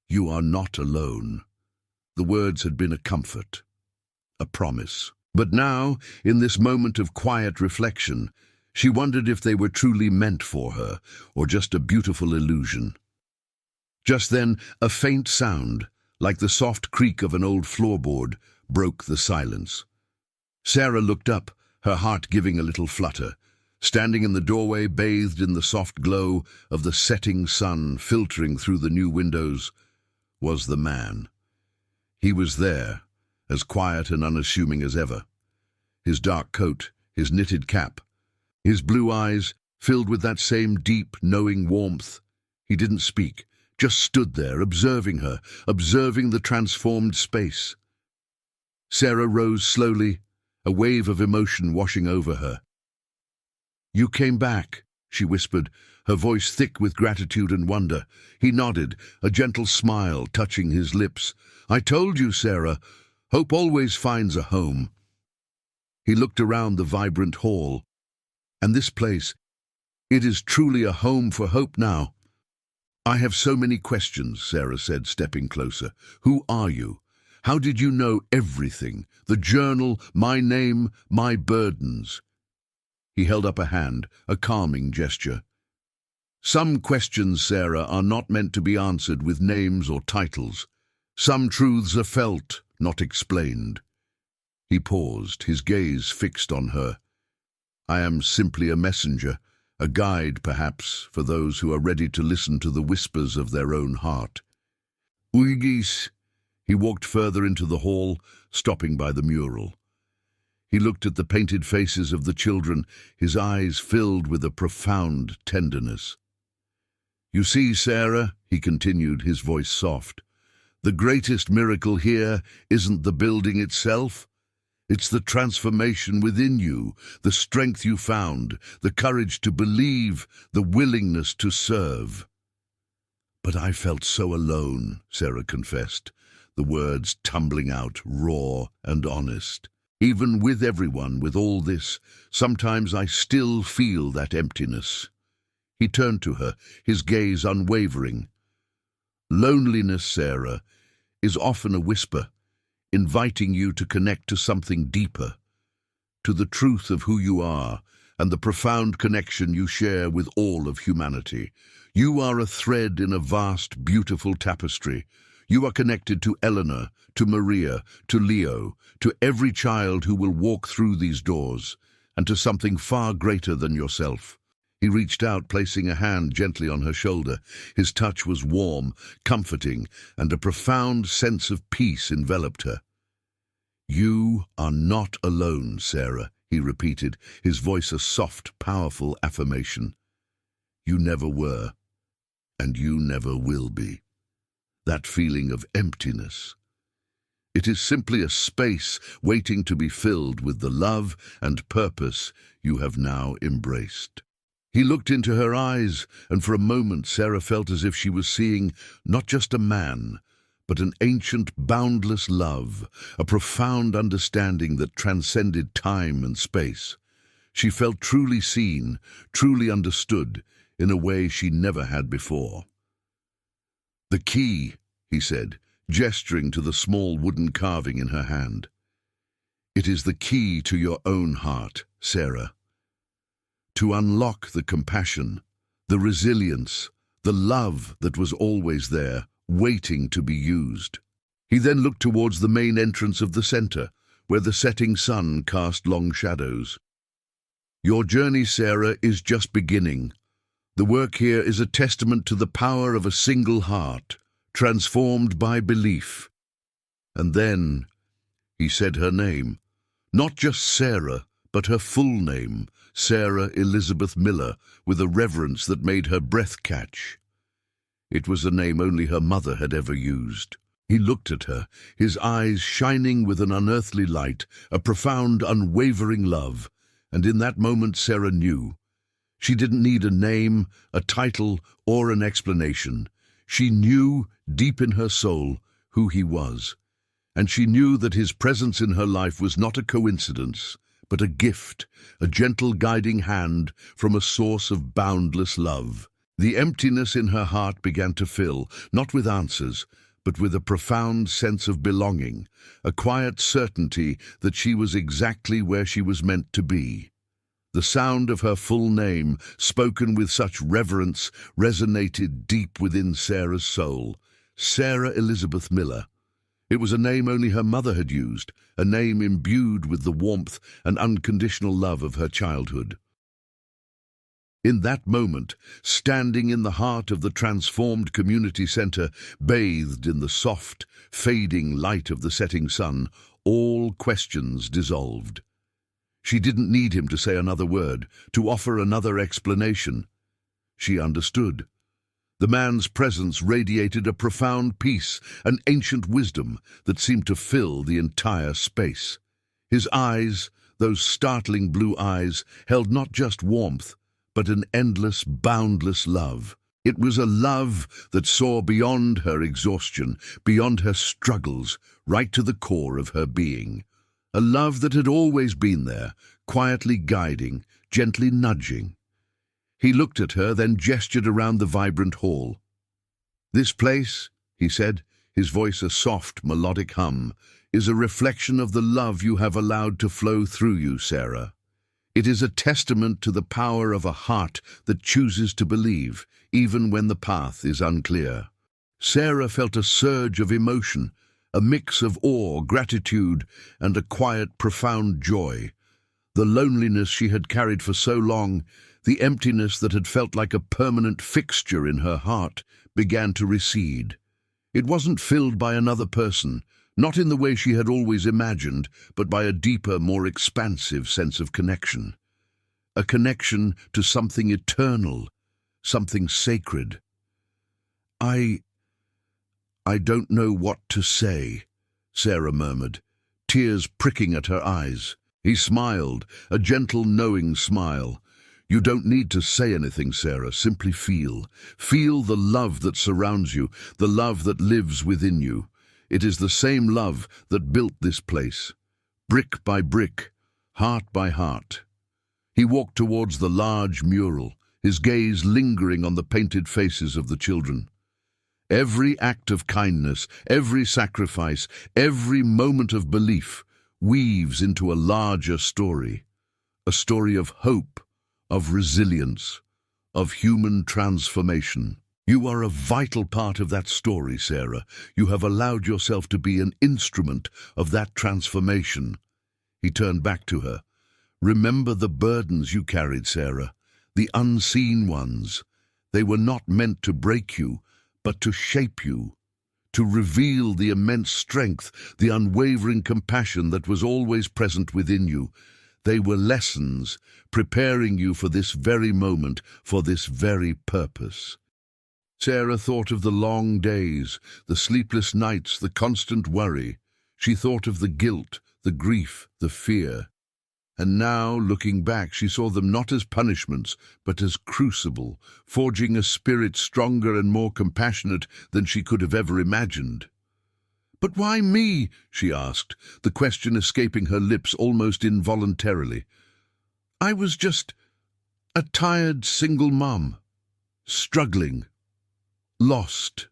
"You are not alone." The words had been a comfort, a promise. But now, in this moment of quiet reflection, she wondered if they were truly meant for her, or just a beautiful illusion. Just then, a faint sound, like the soft creak of an old floorboard, broke the silence. Sarah looked up, her heart giving a little flutter. Standing in the doorway, bathed in the soft glow of the setting sun filtering through the new windows, was the man. He was there, as quiet and unassuming as ever. His dark coat, his knitted cap, his blue eyes filled with that same deep, knowing warmth. He didn't speak, just stood there, observing her, observing the transformed space. Sarah rose slowly, a wave of emotion washing over her. "You came back," she whispered, her voice thick with gratitude and wonder. He nodded, a gentle smile touching his lips. "I told you, Sarah, hope always finds a home." He looked around the vibrant hall. "And this place, it is truly a home for hope now." "I have so many questions," Sarah said, stepping closer. "Who are you? How did you know everything? The journal, my name, my burdens." He held up a hand, a calming gesture. "Some questions, Sarah, are not meant to be answered with names or titles. Some truths are felt, not explained." He paused, his gaze fixed on her. "I am simply a messenger, a guide, perhaps, for those who are ready to listen to the whispers of their own heart." "Uigis." He walked further into the hall, stopping by the mural. He looked at the painted faces of the children, his eyes filled with a profound tenderness. "You see, Sarah," he continued, his voice soft, "the greatest miracle here isn't the building itself. It's the transformation within you, the strength you found, the courage to believe, the willingness to serve." "But I felt so alone," Sarah confessed, the words tumbling out, raw and honest. "Even with everyone, with all this, sometimes I still feel that emptiness." He turned to her, his gaze unwavering. "Loneliness, Sarah, is often a whisper, inviting you to connect to something deeper, to the truth of who you are and the profound connection you share with all of humanity. You are a thread in a vast, beautiful tapestry. You are connected to Eleanor, to Maria, to Leo, to every child who will walk through these doors, and to something far greater than yourself." He reached out, placing a hand gently on her shoulder. His touch was warm, comforting, and a profound sense of peace enveloped her. "You are not alone, Sarah," he repeated, his voice a soft, powerful affirmation. "You never were, and you never will be." That feeling of emptiness. It is simply a space waiting to be filled with the love and purpose you have now embraced. He looked into her eyes, and for a moment Sarah felt as if she was seeing not just a man, but an ancient, boundless love, a profound understanding that transcended time and space. She felt truly seen, truly understood, in a way she never had before. "The key," he said, gesturing to the small wooden carving in her hand. "It is the key to your own heart, Sarah. To unlock the compassion, the resilience, the love that was always there, waiting to be used." He then looked towards the main entrance of the center, where the setting sun cast long shadows. "Your journey, Sarah, is just beginning. The work here is a testament to the power of a single heart, transformed by belief. And then he said her name, not just Sarah, but her full name, Sarah Elizabeth Miller, with a reverence that made her breath catch. It was a name only her mother had ever used. He looked at her, his eyes shining with an unearthly light, a profound, unwavering love, and in that moment Sarah knew. She didn't need a name, a title, or an explanation. She knew, deep in her soul, who he was. And she knew that his presence in her life was not a coincidence, but a gift, a gentle guiding hand from a source of boundless love. The emptiness in her heart began to fill, not with answers, but with a profound sense of belonging, a quiet certainty that she was exactly where she was meant to be. The sound of her full name, spoken with such reverence, resonated deep within Sarah's soul. Sarah Elizabeth Miller. It was a name only her mother had used, a name imbued with the warmth and unconditional love of her childhood. In that moment, standing in the heart of the transformed community center, bathed in the soft, fading light of the setting sun, all questions dissolved. She didn't need him to say another word, to offer another explanation. She understood. The man's presence radiated a profound peace, an ancient wisdom that seemed to fill the entire space. His eyes, those startling blue eyes, held not just warmth, but an endless, boundless love. It was a love that saw beyond her exhaustion, beyond her struggles, right to the core of her being. A love that had always been there, quietly guiding, gently nudging. He looked at her, then gestured around the vibrant hall. "This place," he said, his voice a soft, melodic hum, "is a reflection of the love you have allowed to flow through you, Sarah. It is a testament to the power of a heart that chooses to believe, even when the path is unclear." Sarah felt a surge of emotion, a mix of awe, gratitude, and a quiet, profound joy. The loneliness she had carried for so long, the emptiness that had felt like a permanent fixture in her heart, began to recede. It wasn't filled by another person, not in the way she had always imagined, but by a deeper, more expansive sense of connection. A connection to something eternal, something sacred. I don't know what to say," Sarah murmured, tears pricking at her eyes. He smiled, a gentle, knowing smile. "You don't need to say anything, Sarah. Simply feel. Feel the love that surrounds you, the love that lives within you. It is the same love that built this place, brick by brick, heart by heart." He walked towards the large mural, his gaze lingering on the painted faces of the children. Every act of kindness, every sacrifice, every moment of belief weaves into a larger story, a story of hope, of resilience, of human transformation. You are a vital part of that story, Sarah. You have allowed yourself to be an instrument of that transformation. He turned back to her. "Remember the burdens you carried, Sarah, the unseen ones. They were not meant to break you, but to shape you, to reveal the immense strength, the unwavering compassion that was always present within you. They were lessons, preparing you for this very moment, for this very purpose." Sarah thought of the long days, the sleepless nights, the constant worry. She thought of the guilt, the grief, the fear. And now, looking back, she saw them not as punishments, but as crucible, forging a spirit stronger and more compassionate than she could have ever imagined. "But why me?" she asked, the question escaping her lips almost involuntarily. "I was just a tired single mom, struggling, lost."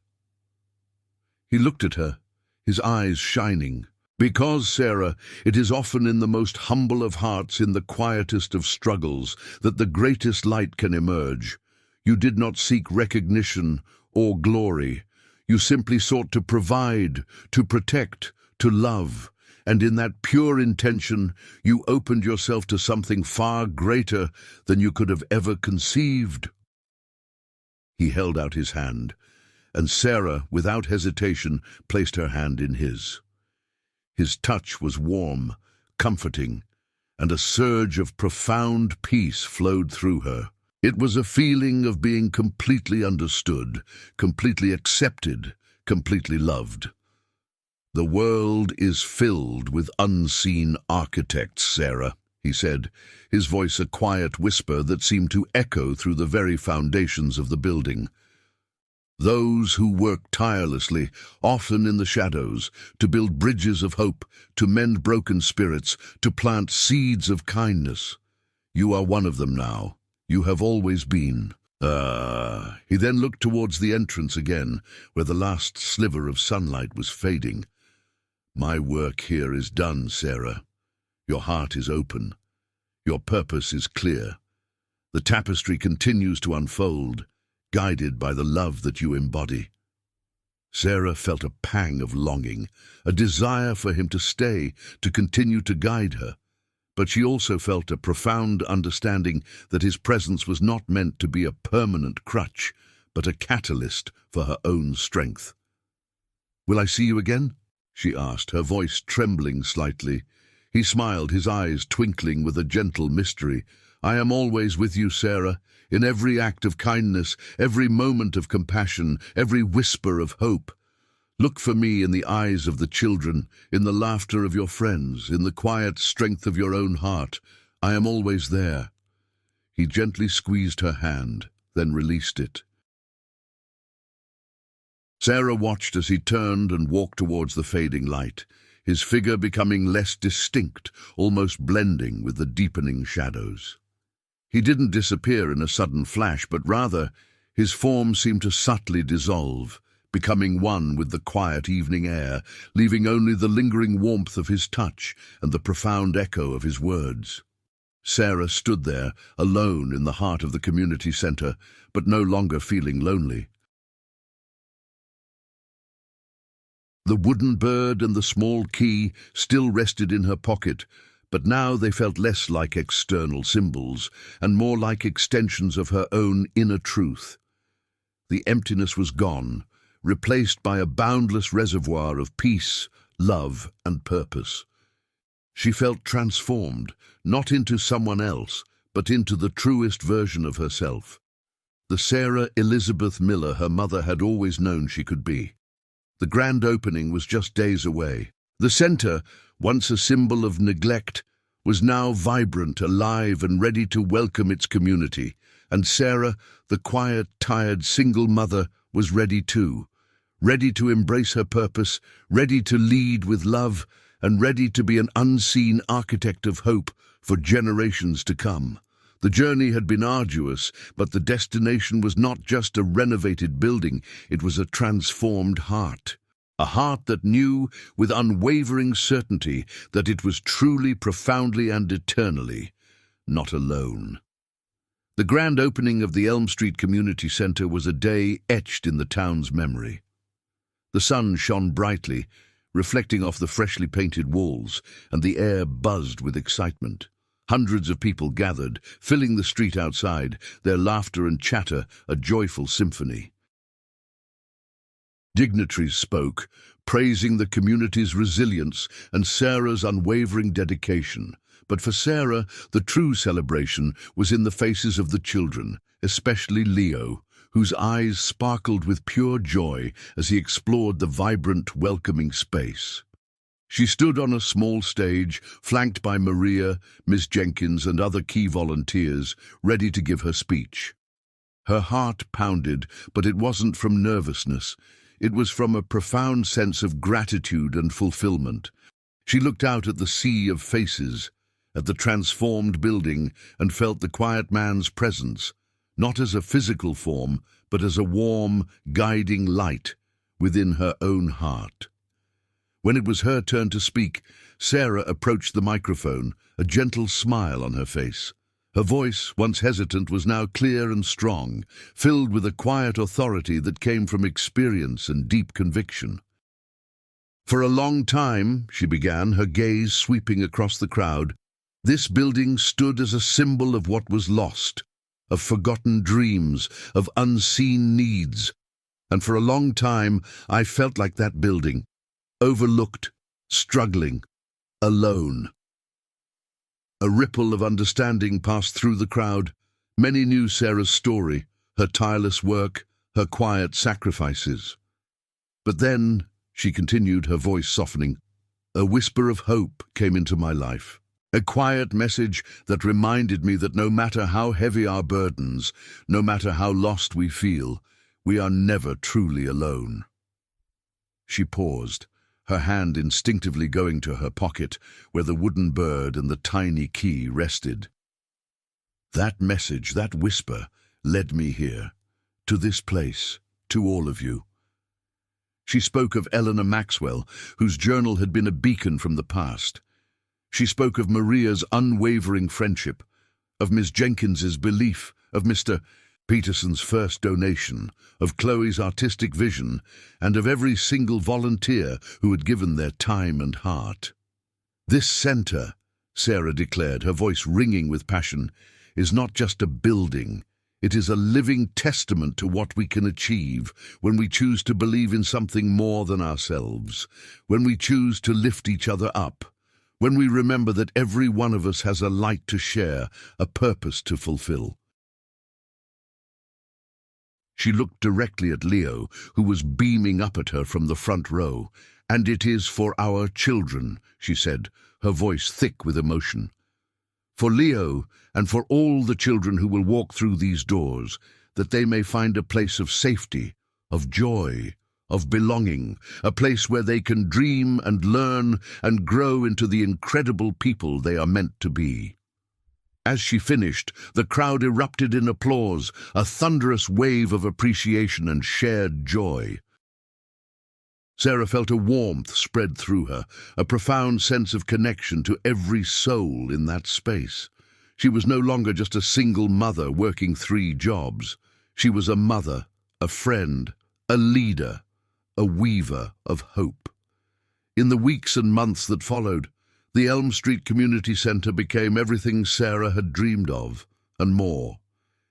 He looked at her, his eyes shining. "Because, Sarah, it is often in the most humble of hearts, in the quietest of struggles, that the greatest light can emerge. You did not seek recognition or glory. You simply sought to provide, to protect, to love. And in that pure intention, you opened yourself to something far greater than you could have ever conceived." He held out his hand, and Sarah, without hesitation, placed her hand in his. His touch was warm, comforting, and a surge of profound peace flowed through her. It was a feeling of being completely understood, completely accepted, completely loved. "The world is filled with unseen architects, Sarah," he said, his voice a quiet whisper that seemed to echo through the very foundations of the building. "Those who work tirelessly, often in the shadows, to build bridges of hope, to mend broken spirits, to plant seeds of kindness. You are one of them now. You have always been." He then looked towards the entrance again, where the last sliver of sunlight was fading. "My work here is done, Sarah. Your heart is open. Your purpose is clear. The tapestry continues to unfold, guided by the love that you embody." Sarah felt a pang of longing, a desire for him to stay, to continue to guide her. But she also felt a profound understanding that his presence was not meant to be a permanent crutch, but a catalyst for her own strength. "Will I see you again?" she asked, her voice trembling slightly. He smiled, his eyes twinkling with a gentle mystery. "I am always with you, Sarah, in every act of kindness, every moment of compassion, every whisper of hope. Look for me in the eyes of the children, in the laughter of your friends, in the quiet strength of your own heart. I am always there." He gently squeezed her hand, then released it. Sarah watched as he turned and walked towards the fading light, his figure becoming less distinct, almost blending with the deepening shadows. He didn't disappear in a sudden flash, but rather his form seemed to subtly dissolve, becoming one with the quiet evening air, leaving only the lingering warmth of his touch and the profound echo of his words. Sarah stood there, alone in the heart of the community center, but no longer feeling lonely. The wooden bird and the small key still rested in her pocket, but now they felt less like external symbols and more like extensions of her own inner truth. The emptiness was gone, replaced by a boundless reservoir of peace, love, and purpose. She felt transformed, not into someone else, but into the truest version of herself. The Sarah Elizabeth Miller her mother had always known she could be. The grand opening was just days away. The center, once a symbol of neglect, was now vibrant, alive, and ready to welcome its community. And Sarah, the quiet, tired, single mother, was ready too. Ready to embrace her purpose, ready to lead with love, and ready to be an unseen architect of hope for generations to come. The journey had been arduous, but the destination was not just a renovated building, it was a transformed heart. A heart that knew with unwavering certainty that it was truly, profoundly, and eternally not alone. The grand opening of the Elm Street Community Center was a day etched in the town's memory. The sun shone brightly, reflecting off the freshly painted walls, and the air buzzed with excitement. Hundreds of people gathered, filling the street outside, their laughter and chatter a joyful symphony. Dignitaries spoke, praising the community's resilience and Sarah's unwavering dedication. But for Sarah, the true celebration was in the faces of the children, especially Leo, whose eyes sparkled with pure joy as he explored the vibrant, welcoming space. She stood on a small stage, flanked by Maria, Miss Jenkins, and other key volunteers, ready to give her speech. Her heart pounded, but it wasn't from nervousness. It was from a profound sense of gratitude and fulfillment. She looked out at the sea of faces, at the transformed building, and felt the quiet man's presence, not as a physical form, but as a warm, guiding light within her own heart. When it was her turn to speak, Sarah approached the microphone, a gentle smile on her face. Her voice, once hesitant, was now clear and strong, filled with a quiet authority that came from experience and deep conviction. "For a long time," she began, her gaze sweeping across the crowd, "this building stood as a symbol of what was lost, of forgotten dreams, of unseen needs. And for a long time, I felt like that building, overlooked, struggling, alone. A ripple of understanding passed through the crowd. Many knew Sarah's story, her tireless work, her quiet sacrifices. But then, she continued, her voice softening, a whisper of hope came into my life. A quiet message that reminded me that no matter how heavy our burdens, no matter how lost we feel, we are never truly alone. She paused, her hand instinctively going to her pocket, where the wooden bird and the tiny key rested. That message, that whisper, led me here, to this place, to all of you. She spoke of Eleanor Maxwell, whose journal had been a beacon from the past. She spoke of Maria's unwavering friendship, of Miss Jenkins's belief, of Mr. Peterson's first donation, of Chloe's artistic vision, and of every single volunteer who had given their time and heart. This center, Sarah declared, her voice ringing with passion, is not just a building. It is a living testament to what we can achieve when we choose to believe in something more than ourselves, when we choose to lift each other up, when we remember that every one of us has a light to share, a purpose to fulfill. She looked directly at Leo, who was beaming up at her from the front row. "And it is for our children," she said, her voice thick with emotion. "For Leo and for all the children who will walk through these doors, that they may find a place of safety, of joy, of belonging, a place where they can dream and learn and grow into the incredible people they are meant to be." As she finished, the crowd erupted in applause, a thunderous wave of appreciation and shared joy. Sarah felt a warmth spread through her, a profound sense of connection to every soul in that space. She was no longer just a single mother working 3 jobs. She was a mother, a friend, a leader, a weaver of hope. In the weeks and months that followed, the Elm Street Community Center became everything Sarah had dreamed of, and more.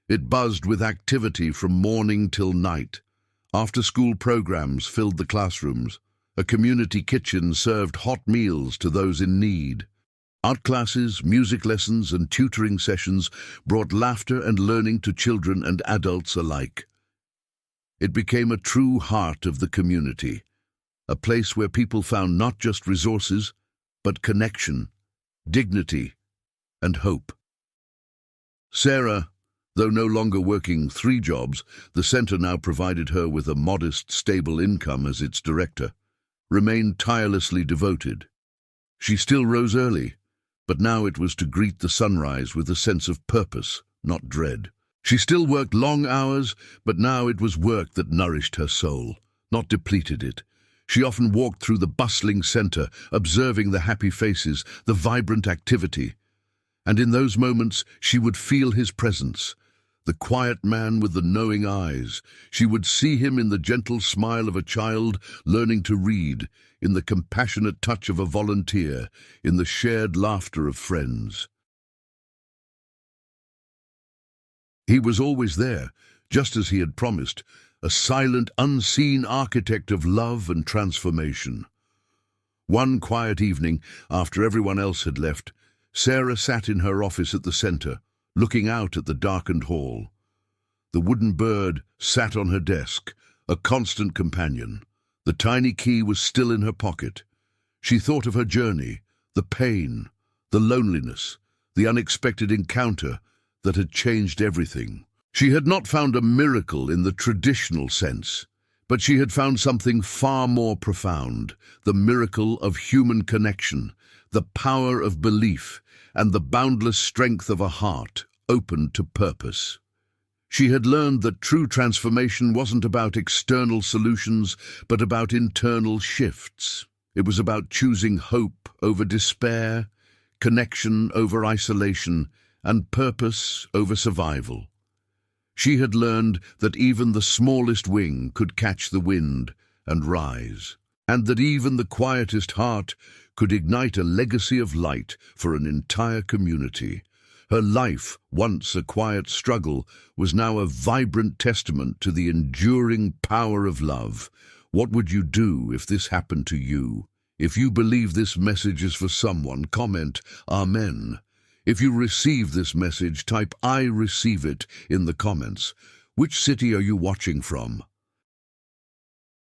It buzzed with activity from morning till night. After-school programs filled the classrooms. A community kitchen served hot meals to those in need. Art classes, music lessons, and tutoring sessions brought laughter and learning to children and adults alike. It became a true heart of the community, a place where people found not just resources, but connection, dignity, and hope. Sarah, though no longer working 3 jobs, the center now provided her with a modest, stable income as its director, remained tirelessly devoted. She still rose early, but now it was to greet the sunrise with a sense of purpose, not dread. She still worked long hours, but now it was work that nourished her soul, not depleted it. She often walked through the bustling center, observing the happy faces, the vibrant activity. And in those moments, she would feel his presence, the quiet man with the knowing eyes. She would see him in the gentle smile of a child learning to read, in the compassionate touch of a volunteer, in the shared laughter of friends. He was always there, just as he had promised, a silent, unseen architect of love and transformation. One quiet evening, after everyone else had left, Sarah sat in her office at the center, looking out at the darkened hall. The wooden bird sat on her desk, a constant companion. The tiny key was still in her pocket. She thought of her journey, the pain, the loneliness, the unexpected encounter that had changed everything. She had not found a miracle in the traditional sense, but she had found something far more profound, the miracle of human connection, the power of belief, and the boundless strength of a heart open to purpose. She had learned that true transformation wasn't about external solutions, but about internal shifts. It was about choosing hope over despair, connection over isolation, and purpose over survival. She had learned that even the smallest wing could catch the wind and rise, and that even the quietest heart could ignite a legacy of light for an entire community. Her life, once a quiet struggle, was now a vibrant testament to the enduring power of love. What would you do if this happened to you? If you believe this message is for someone, comment Amen. If you receive this message, type I receive it in the comments. Which city are you watching from?